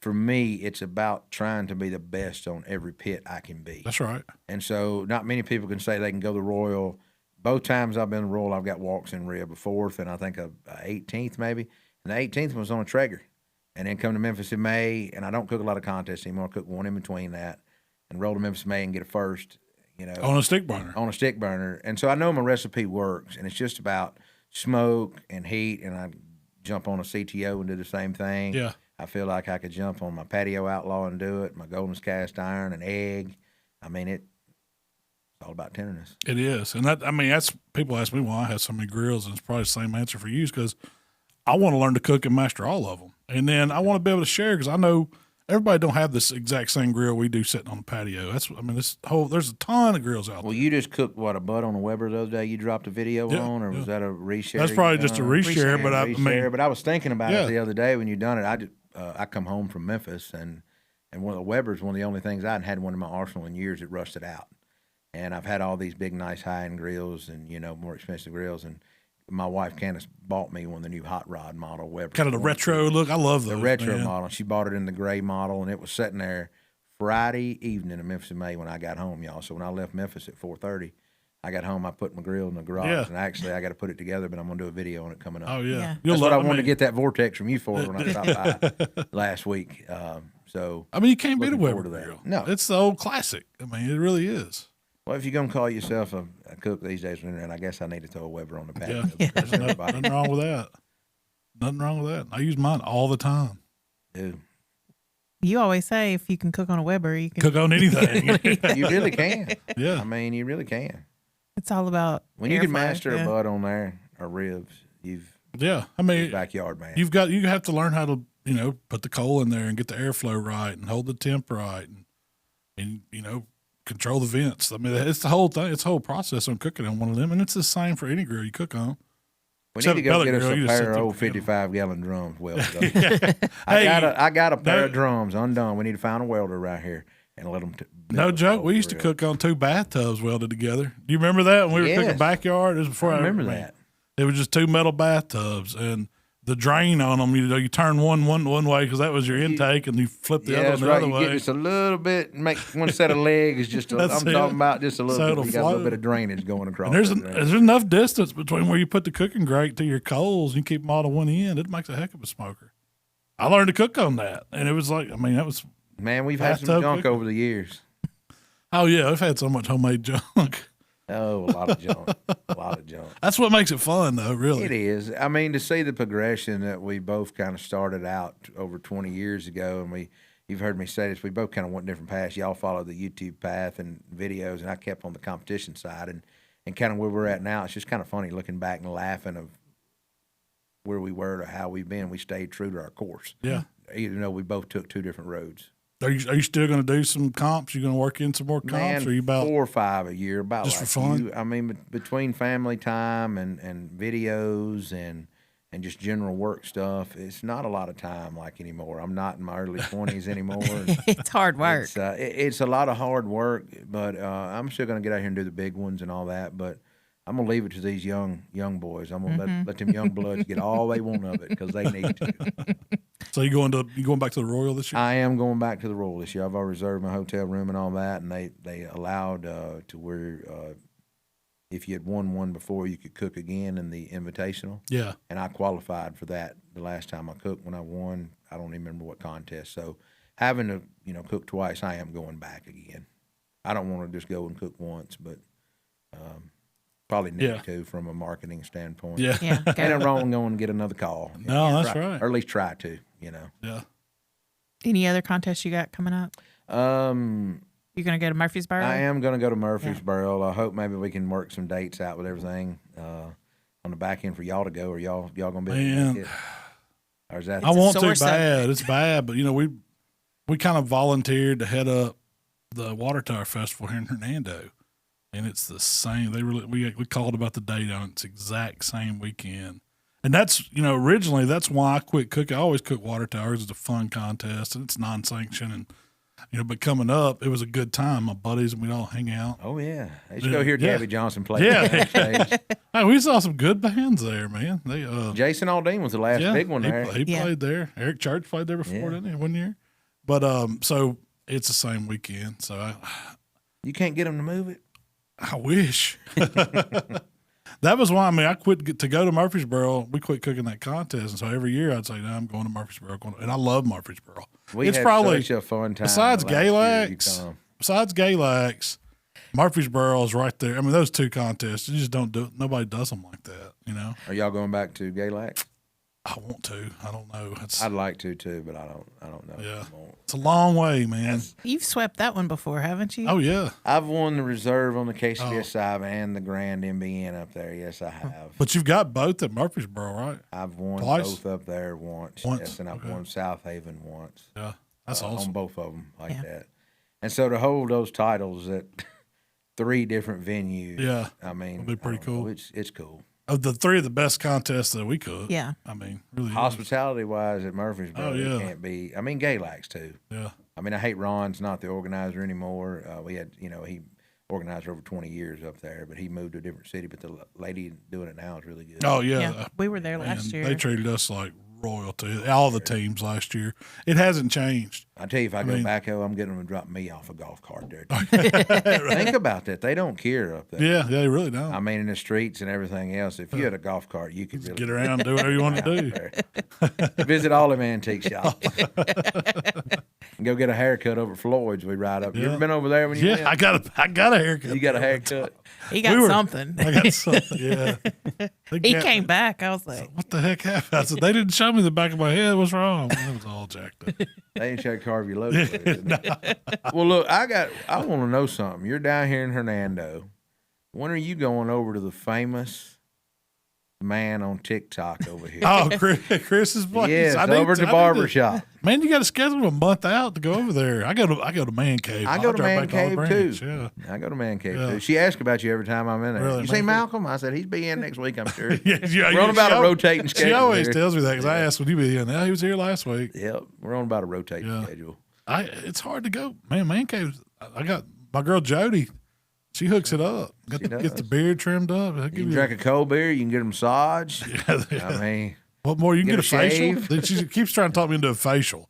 for me, it's about trying to be the best on every pit I can be. That's right. And so not many people can say they can go the Royal. Both times I've been the Royal, I've got walks in rib, a 4th and I think a 18th maybe. And the 18th was on a Traeger. And then come to Memphis in May, and I don't cook a lot of contests anymore. I cook one in between that and roll to Memphis in May and get a first, On a stick burner. on a stick burner. And so I know my recipe works, and it's just about smoke and heat, and I jump on a CTO and do the same thing. Yeah. I feel like I could jump on my patio outlaw and do it, my Golden's cast iron, an egg. I mean, it's all about tenderness. It is. And that's people ask me why I have so many grills, and it's probably the same answer for you, because I want to learn to cook and master all of them. And then I want to be able to share, because I know everybody don't have this exact same grill we do sitting on the patio. There's a ton of grills out Well, there. you just cooked, a butt on a Weber the other day you dropped a video Yeah, on, or was that a reshare? That's probably just a reshare, but But I was thinking about Yeah. it the other day when you done it. I come home from Memphis, and one of the Webers, one of the only things I hadn't had one in my arsenal in years, it rusted out. And I've had all these big, nice high-end grills and, more expensive grills. And my wife, Candace, bought me one of the new hot rod model Weber. kind of the retro look. I love those. The retro man. model. She bought it in the gray model, and it was sitting there Friday evening in Memphis in May when I got home, y'all. So when I left Memphis at 4:30, I got home, I put my grill in the garage, Yeah. and actually I got to put it together, but I'm going to do a video on it coming up. Oh, yeah. Yeah. You'll That's what love I wanted to get that vortex from you for when I stopped by last week. So I mean, you can't beat a looking Weber forward to that. grill. No. It's the old classic. I mean, it really is. Well, if you're gonna call yourself a cook these days, and I guess I need to throw a Weber on the patio. Yeah, there's nothing wrong with that. Nothing wrong with that. I use mine all the time. Dude, You always say if you can cook on a Weber, you can Cook on anything. you really can. Yeah. I mean, you really can. It's all about When you air can fryer, master yeah. a butt on there or ribs, you've Yeah. I mean, backyard man. you have to learn how to, put the coal in there and get the airflow right and hold the temp right and control the vents. I mean, it's the whole thing. It's the whole process on cooking on one of them. And it's the same for any grill you cook on. We need to go pellet get us grill, a you just pair of sit old there, 55-gallon drums welded up. Hey, I got a pair no- of drums undone. We need to find a welder right here and let them. No joke. We used to cook on 2 bathtubs welded together. Do you remember that when we were cooking Yes. backyard? It was before I remember that. It was just 2 metal bathtubs, and the drain on them, you turn one way because that was your intake, and you flip the Yeah, other that's one the right. other You way. get just a little bit, make one set of legs. Just I'm That's it. talking about just a little So bit. it'll You got a little float. bit of drainage going across. And there. there's enough distance between where you put the cooking grate to your coals, and you keep them all to one end. It makes a heck of a smoker. I learned to cook on that, and it was like, that was. Man, we've had some Bathtub junk cooking. over the years. Oh yeah, I've had so much homemade junk. Oh, a lot of junk. A lot of junk. That's what makes it fun, though. Really, It is. I mean, to see the progression that we both kind of started out over 20 years ago, and you've heard me say this, we both kind of went different paths. Y'all followed the YouTube path and videos, and I kept on the competition side, and kind of where we're at now. It's just kind of funny looking back and laughing of where we were to how we've been. We stayed true to our course. Yeah. Even though we both took 2 different roads. Are you still going to do some comps? You going to work in some more comps? Man, or you about 4 or 5 a year, about just like for fun? you. I mean, between family time and videos and just general work stuff, it's not a lot of time like anymore. I'm not in my early 20s anymore. It's hard work. It's a lot of hard work, but I'm still going to get out here and do the big ones and all that. But I'm going to leave it to these young boys. I'm going to let them young bloods get all they want of it because they need to. So you going back to the Royal this year? I am going back to the Royal this year. I've already reserved my hotel room and all that, and they allowed to where if you had won one before, you could cook again in the Invitational. Yeah. And I qualified for that the last time I cooked. When I won, I don't even remember what contest. So having to cook twice, I am going back again. I don't want to just go and cook once, but probably need to from a marketing standpoint. Yeah. Yeah. Ain't nothing wrong with going and get another call. No, that's Try- right. Or at least try to. Yeah. Any other contests you got coming up? You're gonna go to Murfreesboro? I am going to go to Murfreesboro. I hope maybe we can work some dates out with everything on the back end for y'all to go. Or y'all going to be able to Man. make it? Or is that? I want to sore bad. It's bad, but we kind of volunteered to head up the Water Tower Festival here in Hernando, and it's the same. We called about the date on it. It's exact same weekend, and that's originally that's why I quit cooking. I always cook Water Towers. It's a fun contest, and it's non-sanctioned, and but coming up, it was a good time. My buddies and we'd all hang out. Oh yeah, I used to go hear Yeah. Gabby Johnson play. Yeah. Backstage. Hey, we saw some good bands there, man. They Jason Aldean was the last big one there. He Yeah. played there. Eric Church played there before, didn't he? 1 year. But so it's the same weekend. So You can't get him to move it. I wish. That was why I quit to go to Murfreesboro. We quit cooking that contest, and so every year I'd say, "No, I'm going to Murfreesboro," and I love Murfreesboro. We it's had probably such a fun time. besides the last year you Galax. come. Besides Galax, Murfreesboro is right there. I mean, those 2 contests, you just don't do. Nobody does them like that. Are y'all going back to Galax? I want to. I don't know. I'd like to too, but I don't know. Yeah. I won't. It's a long way, man. You've swept that one before, haven't you? Oh yeah. I've won the reserve on the KCS Oh. side and the Grand MBN up there. Yes, I have. But you've got both at Murfreesboro, right? I've won Twice? both up there once. Once, Yes, and I've okay. won South Haven once. Yeah. That's On awesome. both of them like Yeah. that. And so to hold those titles at 3 different venues. Yeah. I mean, It'll be pretty I don't know, cool. It's cool. Of the 3 of the best contests that we could. Yeah. I mean, really. is. Hospitality wise at Murfreesboro, Oh, yeah. it can't be. I mean, Galax too. Yeah. I mean, I hate Ron's not the organizer anymore. We had, he organized for over 20 years up there, but he moved to a different city. But the lady doing it now is really good. Oh yeah. Yeah. We were there last And year. They treated us like royalty. All the teams last year. It hasn't changed. I tell you, if I go mean- back, I'm getting them to drop me off a golf cart there. Think about that. They don't care up there. Yeah, they really don't. I mean, in the streets and everything else. If you had a golf cart, you could really Get around and do whatever you want to do. Visit all them antique shops. go get a haircut over at Floyd's. We ride up. You ever been over there when you went? I got a haircut. You got a haircut? He got something. I got something, yeah. He came back. I was like, what the heck happened? I said, they didn't show me the back of my head. What's wrong? It was all jacked up. They ain't trying to carve your logo. Well, look, I want to know something. You're down here in Hernando. When are you going over to the famous man on TikTok over here? Oh, Chris's place. Yes, over at the barber shop. Man, you got to schedule a month out to go over there. I go to Man Cave. I go to Man Cave too. Yeah. I go to Man Cave too. She asks about you every time I'm in there. Really, you see Malcom? I said he's be in next week. I'm sure. We're on about a rotating schedule. She always tells me that because I asked when you be in. He was here last week. Yep, we're on about a rotating schedule. It's hard to go, Man Cave. I got my girl Jody. She hooks it up. Get the beard trimmed up. You can drink a cold beer. You can get a massage. I mean, what more? You can get a shave. facial. She keeps trying to talk me into a facial.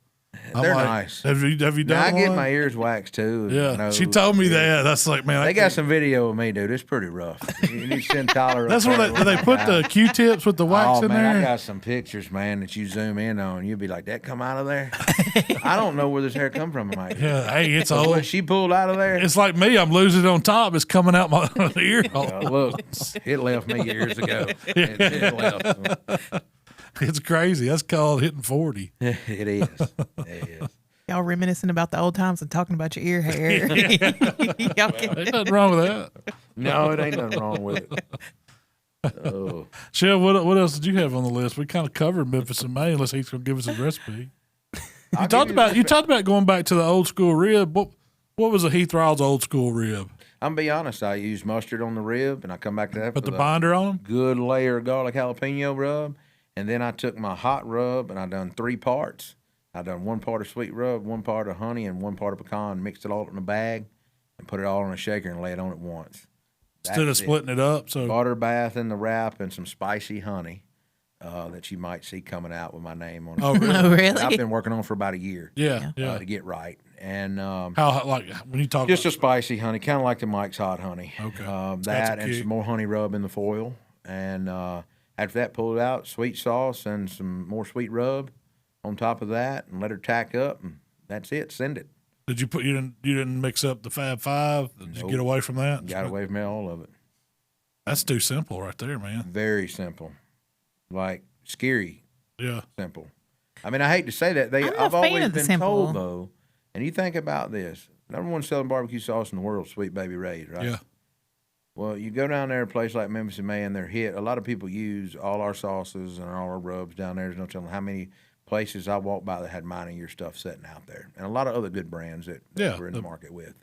They're nice. Have you done I one? get my ears waxed too. Yeah, she told me that. That's like, man. They got some video of me, dude. It's pretty rough. You need to send Tyler. That's where they put the Q-tips with the wax in there. I got some pictures, man, that you zoom in on. You'd be like, that come out of there? I don't know where this hair come from, Mike. Yeah, hey, it's old. What she pulled out of there? It's like me. I'm losing it on top. It's coming out my ear hole. Look, it left me years ago. It left. It's crazy. That's called hitting 40. It is. It is. Y'all reminiscing about the old times and talking about your ear hair. Y'all Ain't nothing wrong with that. No, it ain't nothing wrong with it. Oh, Chub, what else did you have on the list? We kind of covered Memphis and May, unless he's going to give us a recipe. You talked about going back to the old school rib. What was a Heath Riles old school rib? I'm gonna be honest. I use mustard on the rib, and I come back to that. Put the binder on them. Good layer of garlic jalapeno rub, and then I took my hot rub and I done 3 parts. I done 1 part of sweet rub, 1 part of honey, and 1 part of pecan. Mixed it all in a bag, and put it all in a shaker and lay it on at once. Instead of splitting it up, so butter bath in the wrap and some spicy honey that you might see coming out with my name on it. Oh, really? Oh, really? I've been working on for about a year. Yeah. To get right. And how like when you talk just a spicy honey, kind of like the Mike's Hot Honey. Okay. That and some more honey rub in the foil, and after that, pull it out, sweet sauce and some more sweet rub on top of that, and let her tack up, and that's it. Send it. Did you you didn't mix up the Fab Five? Did you get away from that? Got away from all of it. That's too simple right there, man. Very simple, like scary. Yeah, simple. I mean, I hate to say that. I've always been told though, and you think about this: #1 selling barbecue sauce in the world, Sweet Baby Ray's, right? Yeah. Well, you go down there, a place like Memphis and May, and they're hit. A lot of people use all our sauces and all our rubs down there. There's no telling how many places I walked by that had mine and your stuff sitting out there, and a lot of other good brands that we're in the market with.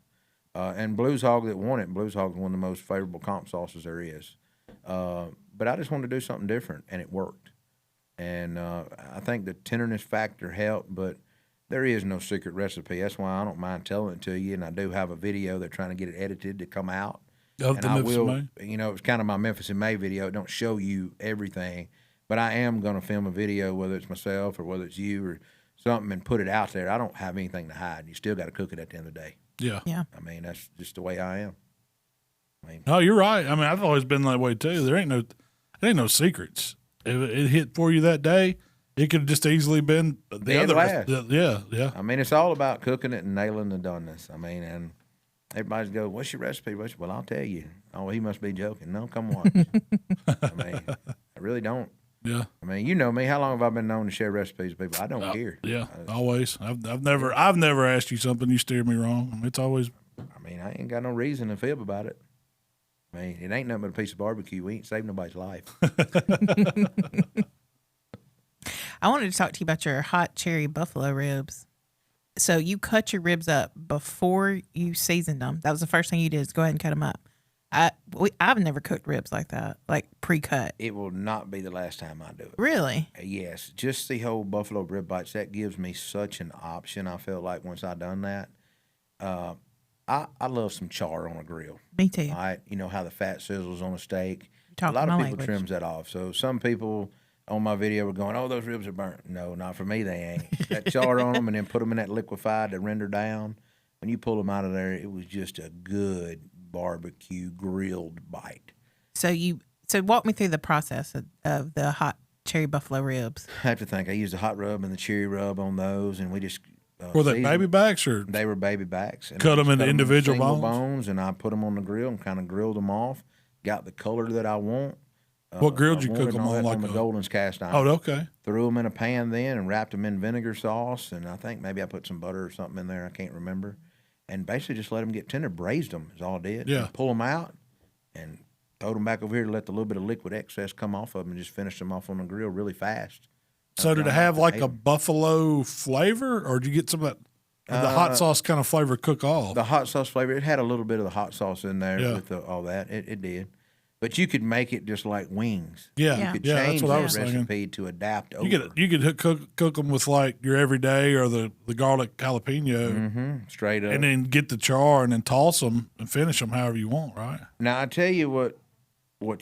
And Blues Hog that won it. Blues Hog is one of the most favorable comp sauces there is. But I just wanted to do something different, and it worked. And I think the tenderness factor helped, but there is no secret recipe. That's why I don't mind telling it to you, and I do have a video. They're trying to get it edited to come out. Of the Memphis and May? You know, it's kind of my Memphis and May video. It don't show you everything. But I am going to film a video, whether it's myself or whether it's you or something, and put it out there. I don't have anything to hide. You still got to cook it at the end of the day. Yeah. Yeah. I mean, that's just the way I am. No, you're right. I mean, I've always been that way too. There ain't no secrets. If it hit for you that day, it could have just easily been the other. Yeah. I mean, it's all about cooking it and nailing the doneness. I mean, and everybody's go, "What's your recipe?" Well, I'll tell you. Oh, he must be joking. No, come on. I mean, I really don't. Yeah. I mean, you know me. How long have I been known to share recipes with people? I don't care. Yeah, always. I've never asked you something you steered me wrong. I mean, it's always. I mean, I ain't got no reason to fib about it. I mean, it ain't nothing but a piece of barbecue. We ain't saved nobody's life. I wanted to talk to you about your hot cherry buffalo ribs. So you cut your ribs up before you seasoned them. That was the first thing you did, is go ahead and cut them up. I've never cooked ribs like that, like pre-cut. It will not be the last time I do it. Really? Yes. Just the whole buffalo rib bites, that gives me such an option. I feel like once I done that, I love some char on a grill. Me too. All right. You know how the fat sizzles on a steak. A lot of people trims that off. So some people on my video were going, "Oh, those ribs are burnt." No, not for me. They ain't. That char on them, and then put them in that liquefied to render down. When you pull them out of there, it was just a good barbecue grilled bite. So walk me through the process of the hot cherry buffalo ribs. I have to think. I used the hot rub and the cherry rub on those, and we just Were they baby backs or? They were baby backs. And cut them into individual bones, and I put them on the grill and kind of grilled them off. Got the color that I want. What grill did you cook them on? Like the Golden's cast iron. Oh, okay. Threw them in a pan then and wrapped them in vinegar sauce, and I think maybe I put some butter or something in there. I can't remember. And basically just let them get tender. Braised them is all I did. Yeah. And pull them out and throw them back over here to let the little bit of liquid excess come off of them and just finish them off on the grill really fast. So did it have like a buffalo flavor, or did you get some of that the hot sauce kind of flavor cook off? The hot sauce flavor, it had a little bit of the hot sauce in there with all that. It did. But you could make it just like wings. Yeah, you could that's change what the I was recipe thinking. to adapt over. You could cook them with like your everyday or the garlic jalapeno, straight up, and then get the char and then toss them and finish them however you want. Right. Now I tell you what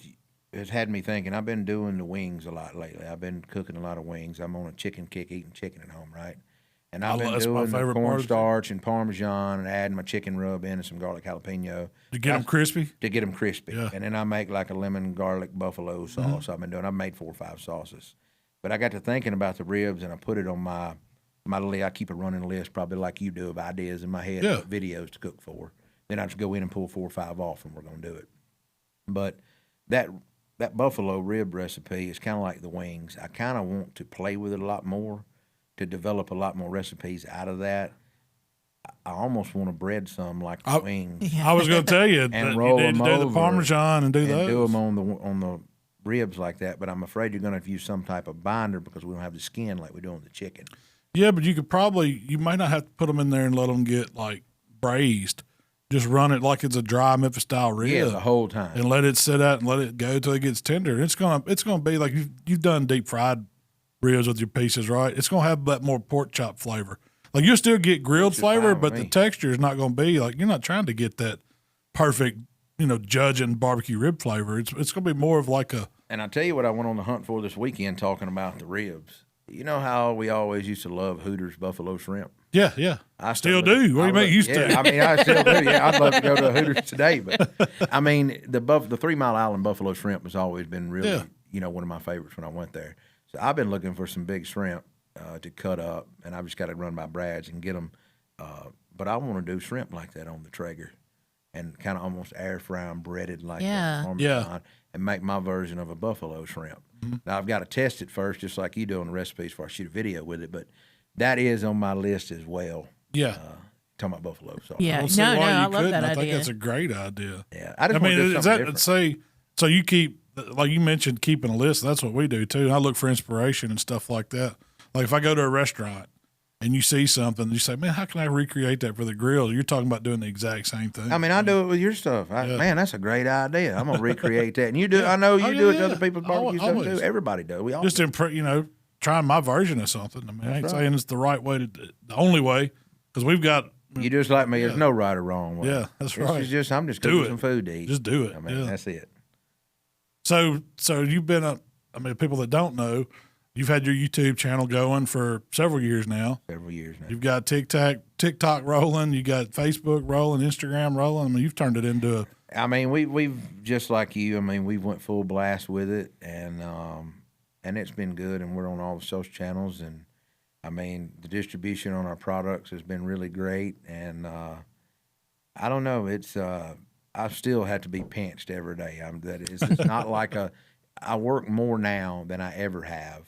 has had me thinking. I've been doing the wings a lot lately. I've been cooking a lot of wings. I'm on a chicken kick, eating chicken at home, right? And I've been doing the cornstarch and Parmesan and adding my chicken rub in and some garlic jalapeno. To get them crispy? To get them crispy. Yeah. And then I make like a lemon garlic buffalo sauce. I've been doing. I've made 4 or 5 sauces. But I got to thinking about the ribs, and I put it on my I keep a running list, probably like you do, of ideas in my head, of videos to cook for. Then I just go in and pull 4 or 5 off, and we're going to do it. But that buffalo rib recipe is kind of like the wings. I kind of want to play with it a lot more, to develop a lot more recipes out of that. I almost want to bread some like the wings. I was going to tell you, and roll them do over the Parmesan and do those. Do them on the ribs like that. But I'm afraid you're going to have to use some type of binder because we don't have the skin like we do on the chicken. Yeah, but you might not have to put them in there and let them get like braised. Just run it like it's a dry Memphis style rib. Yeah, the whole time, and let it sit out and let it go till it gets tender. It's gonna be like you've done deep fried ribs with your pieces, right? It's gonna have that more pork chop flavor. Like you'll still get grilled flavor, but the texture is not gonna be like, you're not trying to get that perfect, judging barbecue rib flavor. It's gonna be more of like a. And I tell you what, I went on the hunt for this weekend talking about the ribs. You know how we always used to love Hooters buffalo shrimp? Yeah. I still do. What do you mean used to? I mean, I still do. Yeah, I'd love to go to Hooters today. But, I mean, the 3 Mile Island buffalo shrimp has always been really, one of my favorites when I went there. So I've been looking for some big shrimp to cut up, and I've just got to run by Brad's and get them. But I want to do shrimp like that on the Traeger and kind of almost air fry them, breaded like that, Parmesan, and make my version of a buffalo shrimp. Mm-hmm. Now, I've got to test it first, just like you do on the recipes before I shoot a video with it. But that is on my list as well. Yeah. Talking about buffalo sauce. Yeah. I love that idea. I think that's a great idea. Yeah. I mean, is that, so you keep, like you mentioned, keeping a list. That's what we do too. And I look for inspiration and stuff like that. Like if I go to a restaurant and you see something, you say, man, how can I recreate that for the grill? You're talking about doing the exact same thing. I mean, I do it with your stuff. Man, that's a great idea. I'm going to recreate that. And you do, I know you do it to other people's barbecue stuff too. Everybody does. We all just trying my version of something. I mean, I ain't saying it's the right way the only way, because we've got. You just like me. There's no right or wrong way. Yeah, that's right. I'm just cooking some food to eat. Just do it. I mean, that's it. So you've been people that don't know, you've had your YouTube channel going for several years now. You've got TikTok rolling. You got Facebook rolling, Instagram rolling. I mean, you've turned it into a. I mean, we've just like you. I mean, we went full blast with it, and it's been good. And we're on all the social channels, and I mean, the distribution on our products has been really great. And I don't know, it's I still have to be pinched every day. It's not like I work more now than I ever have.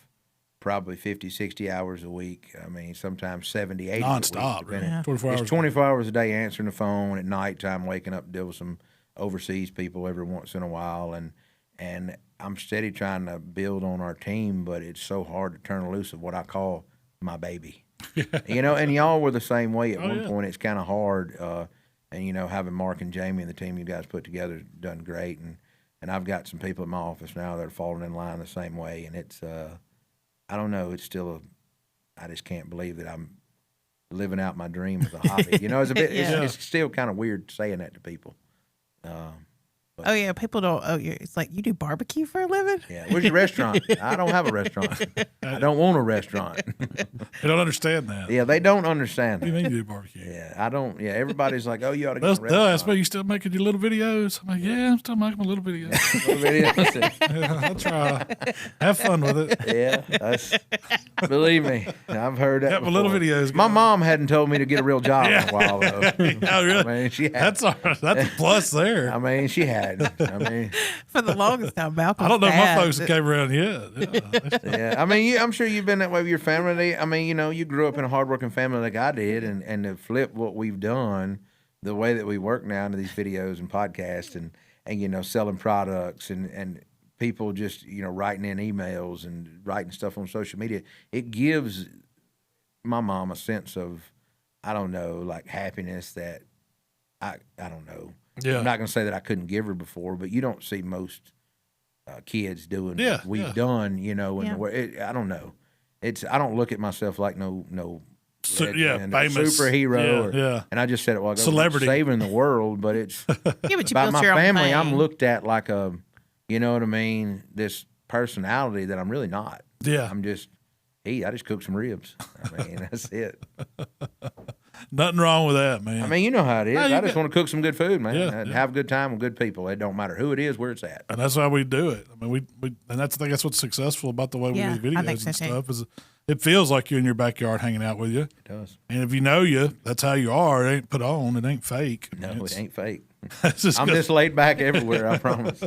Probably 50, 60 hours a week. I mean, sometimes 70, 80 nonstop, a week. Yeah. 24 hours. It's 24 hours a day answering the phone at nighttime, waking up to deal with some overseas people every once in a while. And I'm steady trying to build on our team, but it's so hard to turn loose of what I call my baby. And y'all were the same way at one point. It's kind of hard. And, having Mark and Jamie and the team you guys put together has done great. And I've got some people in my office now that are falling in line the same way. And it's, I don't know, it's still I just can't believe that I'm living out my dream as a hobby. It's a bit, it's still kind of weird saying that to people. Oh yeah, people don't. Oh, it's like you do barbecue for a living. Yeah, where's your restaurant? I don't have a restaurant. I don't want a restaurant. They don't understand that. Yeah, they don't understand What do that. you mean you do barbecue? Yeah, I don't. Yeah, everybody's like, oh, you ought to get a They'll restaurant. ask me, you still making your little videos? I'm like, yeah, I'm still making my little videos. Yeah, I'll try. Have fun with it. Yeah, believe me, I've heard that. Got my little before. videos My going. mom hadn't told me to get a real job in a while though. Oh, really? I mean, she had. That's a plus there. I mean, she had. I mean, For the longest time, Malcolm. I don't know if my folks came around yet. Yeah. yeah. I mean, I'm sure you've been that way with your family. I mean, you grew up in a hardworking family like I did, and to flip what we've done, the way that we work now into these videos and podcasts, and selling products and people just writing in emails and writing stuff on social media, it gives my mom a sense of, I don't know, like happiness that I don't know. Yeah. I'm not going to say that I couldn't give her before, but you don't see most kids doing what we've done, in the way. I don't know. I don't look at myself like no legend, famous superhero. And I just said it while ago. Celebrity. Saving the world, but it's Yeah, but you by built my your own family, thing. I'm looked at like a, you know what I mean, this personality that I'm really not. Yeah. I'm just, I just cook some ribs. I mean, that's it. Nothing wrong with that, man. I mean, you know how it is. No, I just want to cook some good food, man, Yeah, and have a good time with good people. It don't matter who it is, where it's at. And that's how we do it. I mean, we and I think that's what's successful about the way we do I think videos so and too. stuff. Is it feels like you're in your backyard hanging out with you. It does. And if you know you, that's how you are. It ain't put on. It ain't fake. No, it ain't fake. It's just I'm good. just laid back everywhere, I promise.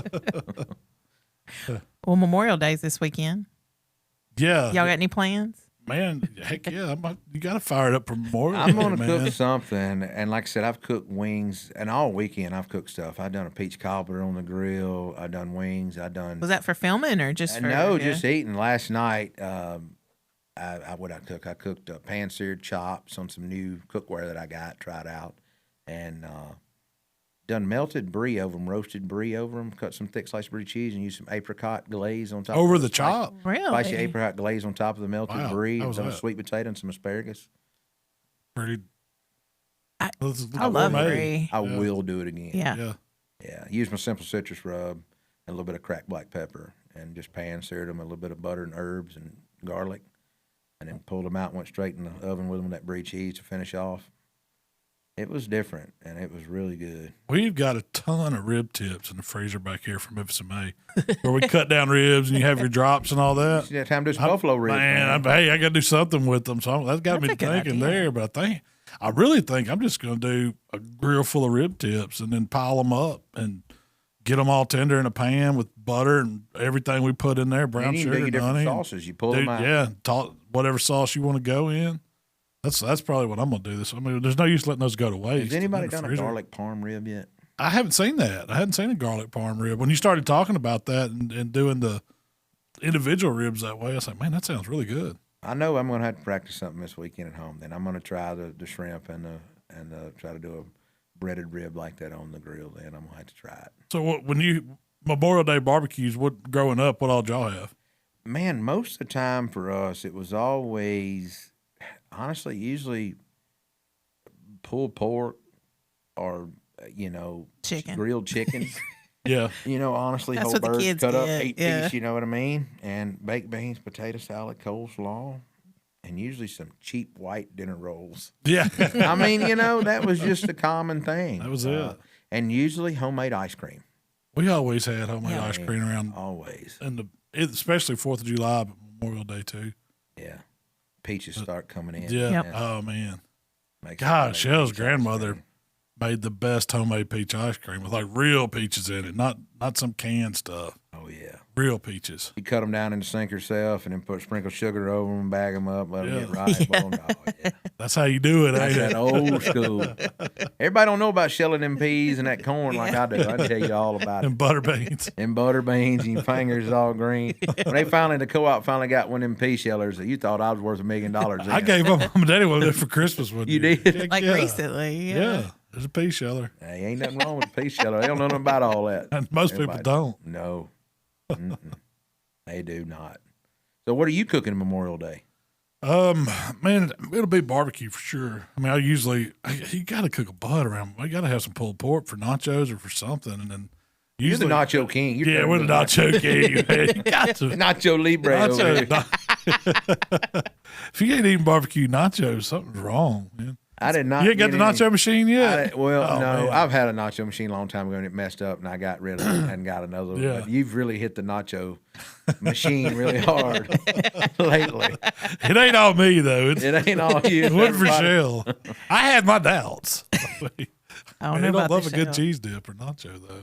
Well, Memorial Day's this weekend. Yeah. Y'all got any plans? Man, heck yeah. You got to fire it up for Memorial I'm Day, going to man. cook something. And like I said, I've cooked wings. And all weekend, I've cooked stuff. I've done a peach cobbler on the grill. I've done wings. I've done. Was that for filming or just for? No, just eating. Last night, what I cook? I cooked pan-seared chops on some new cookware that I got, tried out. And done melted brie over them, roasted brie over them, cut some thick sliced brie cheese, and used some apricot glaze on top. Over of the chop? Really? Spicy apricot glaze on top of the melted Wow, brie. how was Done a that? sweet potato and some asparagus. Pretty. I love brie. I will do it again. Yeah. Yeah. Yeah. Use my simple citrus rub and a little bit of cracked black pepper, and just pan-seared them, a little bit of butter and herbs and garlic, and then pulled them out and went straight in the oven with them, that brie cheese to finish off. It was different, and it was really good. We've got a ton of rib tips in the freezer back here from Memphis and May, where we cut down ribs and you have your drops and all that. See that time to do some buffalo ribs. Hey, I got to do something with them. So that's got me That's a good thinking idea. there. But I really think I'm just going to do a grill full of rib tips and then pile them up and get them all tender in a pan with butter and everything we put in there, brown You can do sugar, your different honey. sauces. You pull them out. Yeah, whatever sauce you want to go in. That's probably what I'm going to do this. I mean, there's no use letting those go to waste. Has anybody in the done a freezer. garlic parm rib yet? I haven't seen that. I hadn't seen a garlic parm rib. When you started talking about that and doing the individual ribs that way, I was like, man, that sounds really good. I know I'm going to have to practice something this weekend at home. Then I'm going to try the shrimp and try to do a breaded rib like that on the grill. Then I'm going to have to try it. So when you Memorial Day barbecues, growing up, what all did y'all have? Man, most of the time for us, it was always, honestly, usually pulled pork or, Chicken. grilled chicken. Yeah. Honestly, That's whole what the birds kids cut up, get, 8 yeah. piece, you know what I mean? And baked beans, potato salad, coleslaw, and usually some cheap white dinner rolls. Yeah. I mean, that was just a common thing. That was it. And usually homemade ice cream. We always had homemade Yeah. ice cream around, Always. and especially 4th of July, but Memorial Day too. Yeah. Peaches start coming in. Yeah. Yep. Oh man. Makes God, it Shell's peach ice grandmother cream. made the best homemade peach ice cream with like real peaches in it, not some canned stuff. Oh, yeah. Real peaches. You cut them down in the sink yourself and then put sprinkled sugar over them, bag them up, let them Yeah. get right. Yeah. Oh, yeah. That's how you do it, That's ain't that it? old school. Everybody don't know about shelling them peas and that corn like I do. I tell you all about it. And butter beans. And butter beans and your fingers all green. When the co-op finally got one of them pea shellers that you thought I was worth $1 million. I gave up Mom and Daddy one of them for Christmas one You year. did? Heck Like yeah. recently. Yeah. There's a pea sheller. Hey, ain't nothing wrong with a pea sheller. They don't know nothing about all that. And most Everybody- people don't. No. Mm-mm. They do not. So what are you cooking Memorial Day? Man, it'll be barbecue for sure. I mean, you got to cook a butt around. You got to have some pulled pork for nachos or for something. And then You're the Nacho King. You're we're the Nacho King. Man. You got to. Nacho Libre. If you ain't eating barbecue nachos, something's wrong, man. I did not. You ain't got the nacho machine yet? No. Man. I've had a nacho machine a long time ago and it messed up, and I got rid of it and got another one. Yeah. But you've really hit the nacho machine really hard lately. It ain't all me, though. It ain't all you. It wasn't for Shell. I had my doubts. I don't Man, know I about love the a good shell. cheese dip or nacho, though.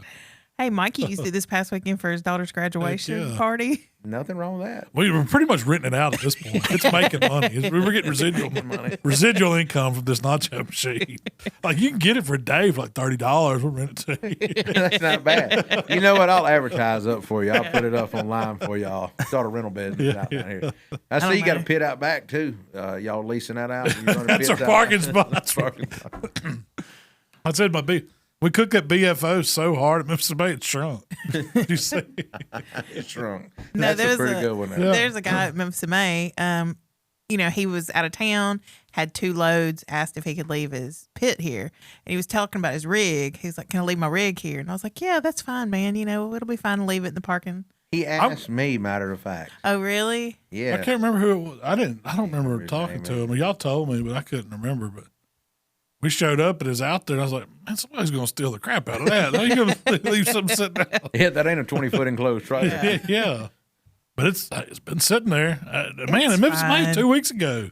Hey, Mikey used it this past weekend for his daughter's graduation yeah. party. Nothing wrong with that. We were pretty much renting it out at this point. It's making money. We were getting residual income from this nacho machine. Like, you can get it for a day for like $30. We'll rent it to you. That's not bad. You know what? I'll advertise up for you. I'll put it up online for y'all. Start a rental business out here. I see you got a pit out back too. Y'all leasing that out? That's our parking spot. I said we cooked that BFO so hard at Memphis Bay it shrunk. You see? It's shrunk. No, That's a pretty good one. There's a guy at Memphis May. He was out of town, had 2 loads, asked if he could leave his pit here. And he was talking about his rig. He's like, "Can I leave my rig here?" And I was like, "Yeah, that's fine, man. It'll be fine to leave it in the parking." He asked me, matter of fact. Oh, really? Yeah. I can't remember who it was. I don't remember talking to him. Well, y'all told me, but I couldn't remember. But we showed up and it's out there. And I was like, man, somebody's going to steal the crap out of that. How you going to leave something sitting out? Yeah, that ain't a 20-foot enclosed trailer. Yeah. But it's been sitting there. Man, in Memphis May 2 weeks ago.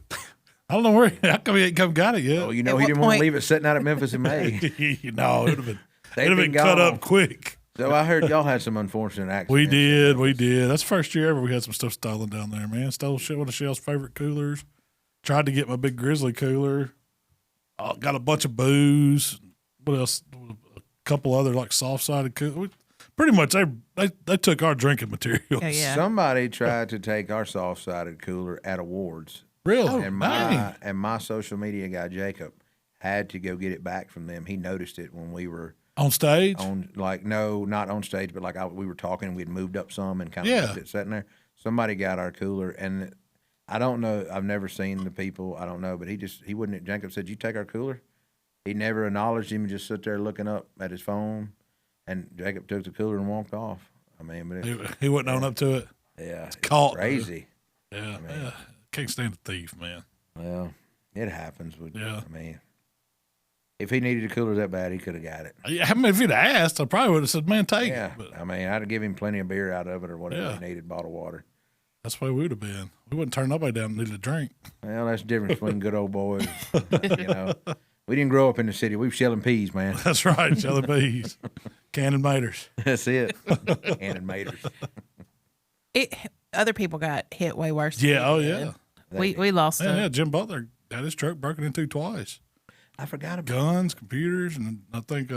I don't know how come he ain't come got it yet. Oh, he didn't want to leave it sitting out at Memphis in May. No, it would have been cut up quick. So I heard y'all had some unfortunate accidents. We did. That's the first year ever we had some stuff stolen down there, man. Stole one of Shell's favorite coolers. Tried to get my big Grizzly cooler. Got a bunch of booze. What else? A couple other like soft-sided coolers. Pretty much they took our drinking materials. Yeah. Somebody tried to take our soft-sided cooler at awards. Really? And my social media guy, Jacob, had to go get it back from them. He noticed it when we were on stage? No, not on stage, but we were talking and we'd moved up some and kind of left it sitting there. Somebody got our cooler, and I don't know. I've never seen the people. I don't know, but he wouldn't. Jacob said, "You take our cooler?" He never acknowledged him and just stood there looking up at his phone. And Jacob took the cooler and walked off. I mean, but he wasn't on up to it. Yeah, it's caught. Crazy. Yeah, can't stand a thief, man. Well, it happens. Yeah, I mean, if he needed a cooler that bad, he could have got it. Yeah, I mean, if he'd asked, I probably would have said, "Man, take it." But I mean, I'd have given him plenty of beer out of it or whatever he needed, bottled water. That's the way we would have been. We wouldn't turn nobody down and need a drink. Well, that's the difference between good old boys. We didn't grow up in the city. We were shelling peas, man. That's right, shelling peas, canning maters. That's it, canning maters. Other people got hit way worse. Yeah, oh yeah. We lost. Yeah, Jim Butler had his truck broken into twice. I forgot about guns, computers, and I think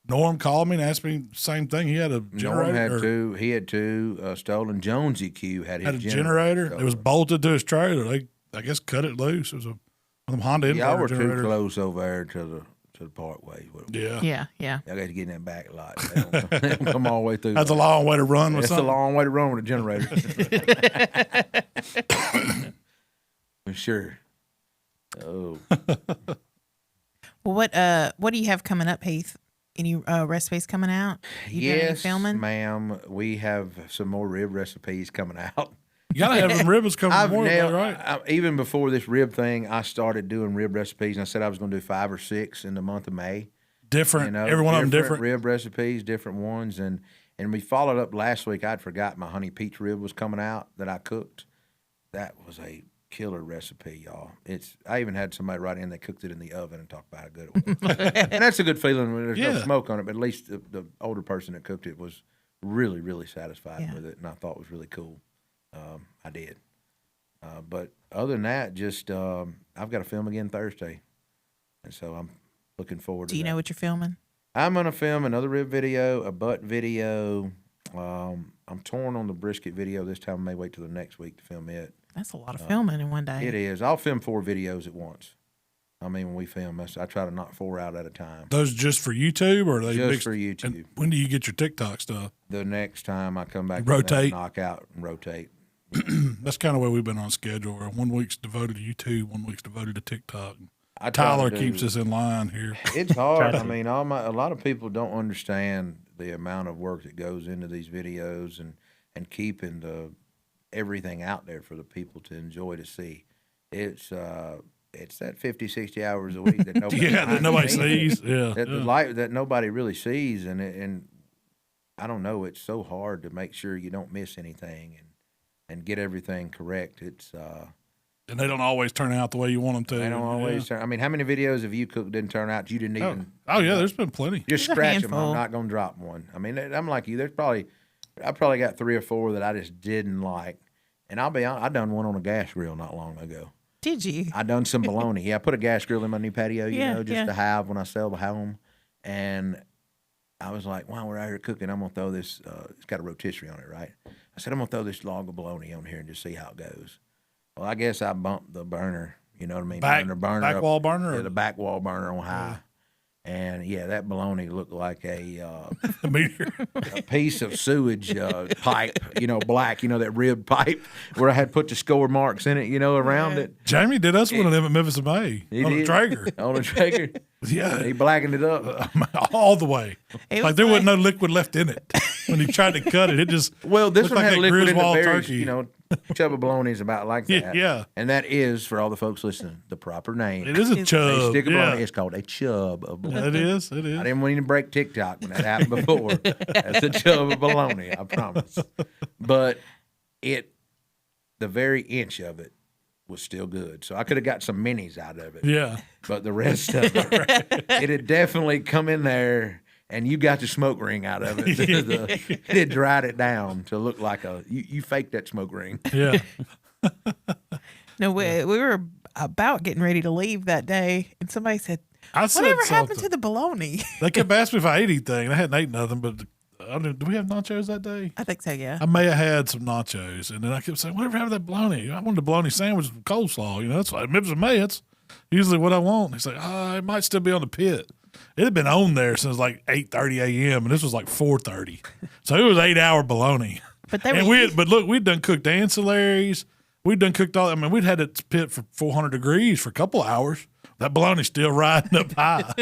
Norm called me and asked me the same thing. He had a generator. He had two stolen. Jonesy Q had his generator. It was bolted to his trailer. They, I guess, cut it loose. It was one of them Honda inverter y'all were generators. too close over there to the parkway. Yeah. Y'all got to get in that back lot. They don't come all the way through. That's a long way to run with something. It's a long way to run with a generator. For sure. Oh. Well, what do you have coming up, Heath? Any recipes coming out? Yes, filming? ma'am. We have some more rib recipes coming out. You gotta have them ribs coming more, right? Even before this rib thing, I started doing rib recipes, and I said I was going to do 5 or 6 in the month of May. Different, every one of them different. Rib recipes, different ones, and we followed up last week. I'd forgot my honey peach rib was coming out that I cooked. That was a killer recipe, y'all. I even had somebody write in that cooked it in the oven and talk about how good it was. And that's a good feeling when there's no smoke on it, but at least the older person that cooked it was really, really satisfied with it, and I thought it was really cool. I did. But other than that, just I've got to film again Thursday, and so I'm looking forward to that. Do you know what you're filming? I'm going to film another rib video, a butt video. I'm torn on the brisket video this time. I may wait till the next week to film it. That's a lot of filming in one day. It is. I'll film 4 videos at once. I mean, when we film, I try to knock 4 out at a time. Those just for YouTube, or are they just for YouTube? And when do you get your TikTok stuff? The next time I come back, rotate, knock out, and rotate. That's kind of where we've been on schedule. Where 1 week's devoted to YouTube, 1 week's devoted to TikTok. Tyler keeps us in line here. It's hard. I mean, a lot of people don't understand the amount of work that goes into these videos and keeping everything out there for the people to enjoy to see. It's that 50, 60 hours a week that nobody sees. Yeah, that nobody really sees, and I don't know. It's so hard to make sure you don't miss anything and get everything correct. It's and they don't always turn out the way you want them to. They don't always turn. I mean, how many videos have you cooked didn't turn out? You didn't even. Oh yeah, there's been plenty. Just scratch them. I'm not gonna drop one. I mean, I'm like you. I probably got 3 or 4 that I just didn't like. And I'll be honest, I done one on a gas grill not long ago. Did you? I done some bologna. Yeah, I put a gas grill in my new patio, to have when I sell the home. And I was like, while we're out here cooking, I'm going to throw this, it's got a rotisserie on it, right? I said, I'm going to throw this log of bologna on here and just see how it goes. Well, I guess I bumped the burner, you know what I mean? Back wall burner? Yeah, the back wall burner on high. And yeah, that bologna looked like a piece of sewage pipe, black, that ribbed pipe where I had put the score marks in it, around it. Jamie did us one of them at Memphis and May on a Traeger. On a Traeger. Yeah. He blackened it up. All the way. Like there wasn't no liquid left in it. When he tried to cut it, it just this one had liquid in the berries, turkey. Chub bologna is about like that. Yeah. And that is, for all the folks listening, the proper name. It is a chub. Stick of bologna. It's called a chub of bologna. It is. I didn't want you to break TikTok when that happened before. That's a chub of bologna, I promise. But the very inch of it was still good. So I could have got some minis out of it. Yeah. But the rest of it, it had definitely come in there. And you got the smoke ring out of it. It had dried it down to look like you faked that smoke ring. Yeah. No, we were about getting ready to leave that day, and somebody said, whatever happened to the bologna? They kept asking me if I ate anything. I hadn't ate nothing, but do we have nachos that day? I think so, yeah. I may have had some nachos, and then I kept saying, whatever happened to that bologna? I wanted a bologna sandwich with coleslaw. That's like Memphis and May. That's usually what I want. He's like, it might still be on the pit. It had been on there since like 8:30 a.m. and this was like 4:30, so it was 8-hour bologna. But look, we'd done cooked ancillaries. We'd done cooked all. I mean, we'd had it pit for 400 degrees for a couple of hours. That bologna's still riding up high.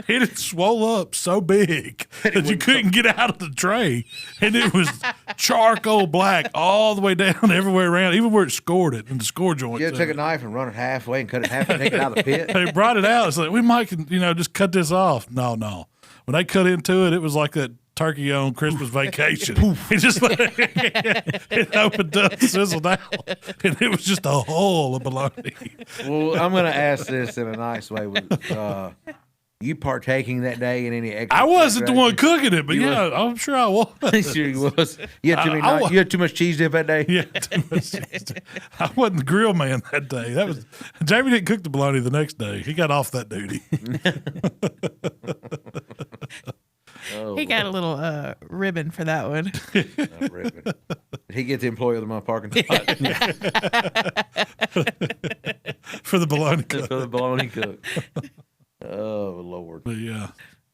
It had swole up so big that you couldn't get out of the tray, and it was charcoal black all the way down everywhere around, even where it scored it in the score joint. You had to take a knife and run it halfway and cut it in half and take it out of the pit. They brought it out. It's like we might, just cut this off. No. When they cut into it, it was like that turkey on Christmas vacation. It just it opened up, sizzled out, and it was just a hole of bologna. Well, I'm going to ask this in a nice way. You partaking that day in any extra? I wasn't the one cooking it, but I'm sure I was. Sure you was. You had too much cheese dip that day? Yeah, too much cheese dip. I wasn't the grill man that day. Jamie didn't cook the bologna the next day. He got off that duty. He got a little ribbon for that one. Ribbon. Did he get the employee of the month parking spot? For the bologna cook. For the bologna cook. Oh, Lord. But yeah.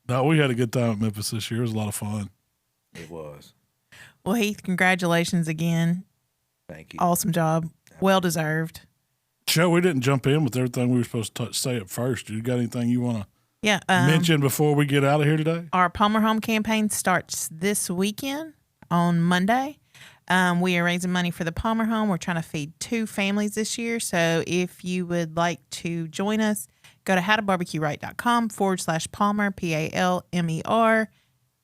No, we had a good time at Memphis this year. It was a lot of fun. It was. Well, Heath, congratulations again. Thank you. Awesome job. Well deserved. Joe, we didn't jump in with everything we were supposed to say up first. You got anything you want to mention before we get out of here today? Our Palmer Home campaign starts this weekend on Monday. We are raising money for the Palmer Home. We're trying to feed 2 families this year. So if you would like to join us, go to HowToBBQRight.com/Palmer, PALMER,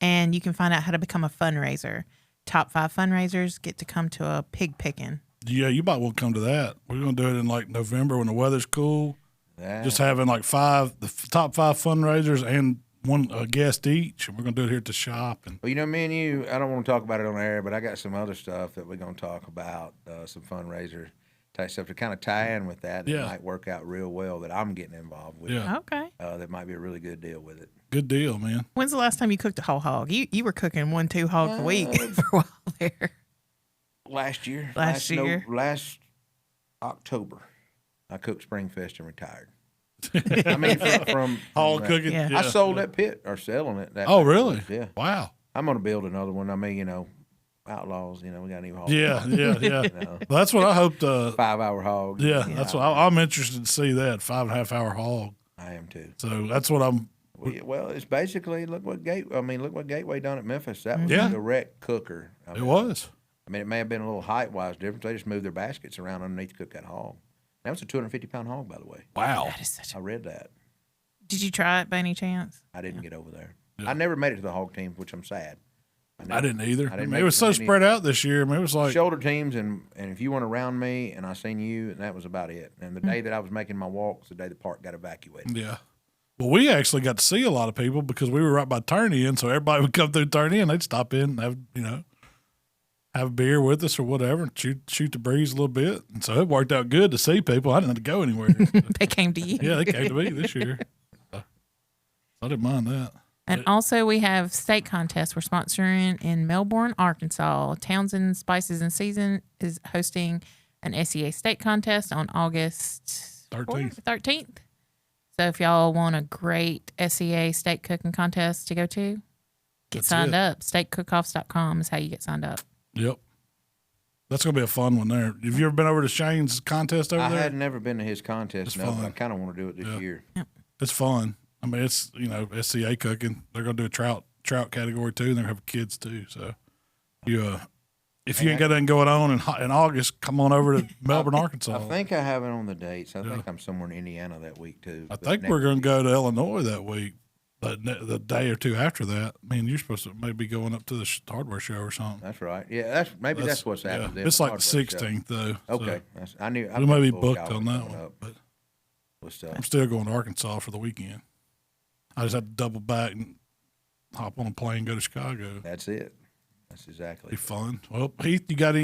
and you can find out how to become a fundraiser. Top 5 fundraisers get to come to a pig picking. Yeah, you might want to come to that. We're going to do it in like November when the weather's cool. Just having like the top 5 fundraisers and one guest each. And we're going to do it here at the shop. Well, me and you, I don't want to talk about it on air, but I got some other stuff that we're going to talk about, some fundraiser type stuff to kind of tie in with that. That might work out real well that I'm getting involved with. Yeah. Okay. That might be a really good deal with it. Good deal, man. When's the last time you cooked a whole hog? You were cooking 1-2 hogs a week for a while there. Last year. Last October, I cooked Springfest and retired. I mean, from hog cooking. Yeah. I sold that pit or selling it. Oh, really? Yeah. Wow. I'm going to build another one. I mean, outlaws. We got any hogs. Yeah. Well, that's what I hoped. 5-hour hog. Yeah, that's what I'm interested to see. That 5.5-hour hog. I am too. So that's what I'm. Well, it's basically look what Gateway done at Memphis. That was Yeah. a direct cooker. It was. I mean, it may have been a little height-wise difference. They just moved their baskets around underneath to cook that hog. That was a 250-pound hog, by the way. Wow. That is such I read that. Did you try it by any chance? I didn't get over there. Yeah. I never made it to the hog team, which I'm sad. I didn't either. I didn't I mean, make it was so many spread out this year. I mean, it was like shoulder teams, and if you weren't around me and I seen you, and that was about it. And the day that I was making my walk was the day the park got evacuated. yeah. Well, we actually got to see a lot of people because we were right by turn in, so everybody would come through turn in. They'd stop in and have a beer with us or whatever, and shoot the breeze a little bit. And so it worked out good to see people. I didn't have to go anywhere. They came to you. Yeah, they came to me this year. So I didn't mind that. And also, we have steak contests we're sponsoring in Melbourne, Arkansas. Townsend Spices and Season is hosting an SEA steak contest on August 13th. So if y'all want a great SEA steak cooking contest to go to, get signed up. SteakCookoffs.com is how you get signed up. Yep. That's going to be a fun one there. Have you ever been over to Shane's contest over there? I had never been to his contest, It's no, fun. but I kind of want to do it this year. Yep. It's fun. I mean, it's, SCA cooking. They're going to do a trout category too, and they're going to have kids too. So if you ain't got anything going on in August, come on over to Melbourne, Arkansas. I think I have it on the dates. I think I'm somewhere in Indiana that week too. I think we're going to go to Illinois that week, but the day or two after that. I mean, you're supposed to maybe going up to the hardware show or something. That's right. Yeah, that's what's happening. Yeah. It's like the 16th though. Okay, So I knew. we may be booked on that one, but But I'm still going to Arkansas for the weekend. I just had to double back and hop on a plane and go to Chicago. That's it. That's exactly. Be fun. Well, Heath, you got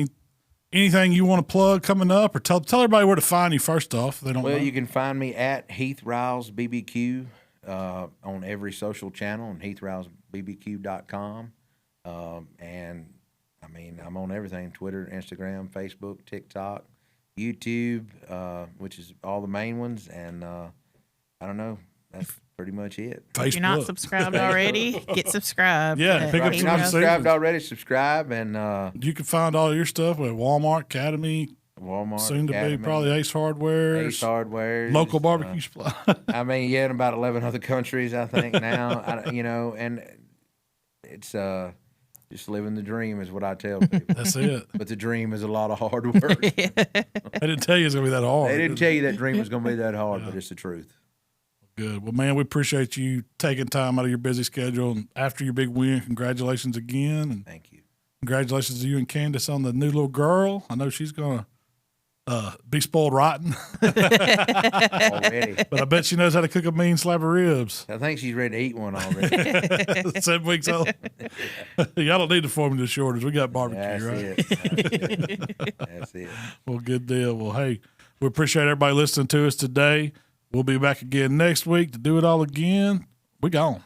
anything you want to plug coming up, or tell everybody where to find you first off? They don't. Well, know. you can find me at Heath Riles BBQ on every social channel on heathrilesbbq.com. And I mean, I'm on everything: Twitter, Instagram, Facebook, TikTok, YouTube, which is all the main ones. And I don't know. That's pretty much it. Facebook. If you're not subscribed already, get subscribed. Yeah, pick up If some you're not subscribed seasons. already, subscribe. And You can find all your stuff at Walmart, Academy, Walmart, soon to Academy, be probably Ace Hardware, Ace Hardware, local barbecue supply. I mean, yeah, in about 11 other countries, I think now. And it's just living the dream is what I tell people. That's it. But the dream is a lot of hard work. They didn't tell you it's gonna be that hard. They didn't tell you that dream was going to be that hard, but it's the truth. Good. Well, man, we appreciate you taking time out of your busy schedule. And after your big win, congratulations again. And Thank you. congratulations to you and Candace on the new little girl. I know she's going to be spoiled rotten, Already. but I bet she knows how to cook a mean slab of ribs. I think she's ready to eat one already. 7 weeks old. Y'all don't need the formula shortage. We got barbecue, That's right? it. That's it. Well, good deal. Well, hey, we appreciate everybody listening to us today. We'll be back again next week to do it all again. We gone.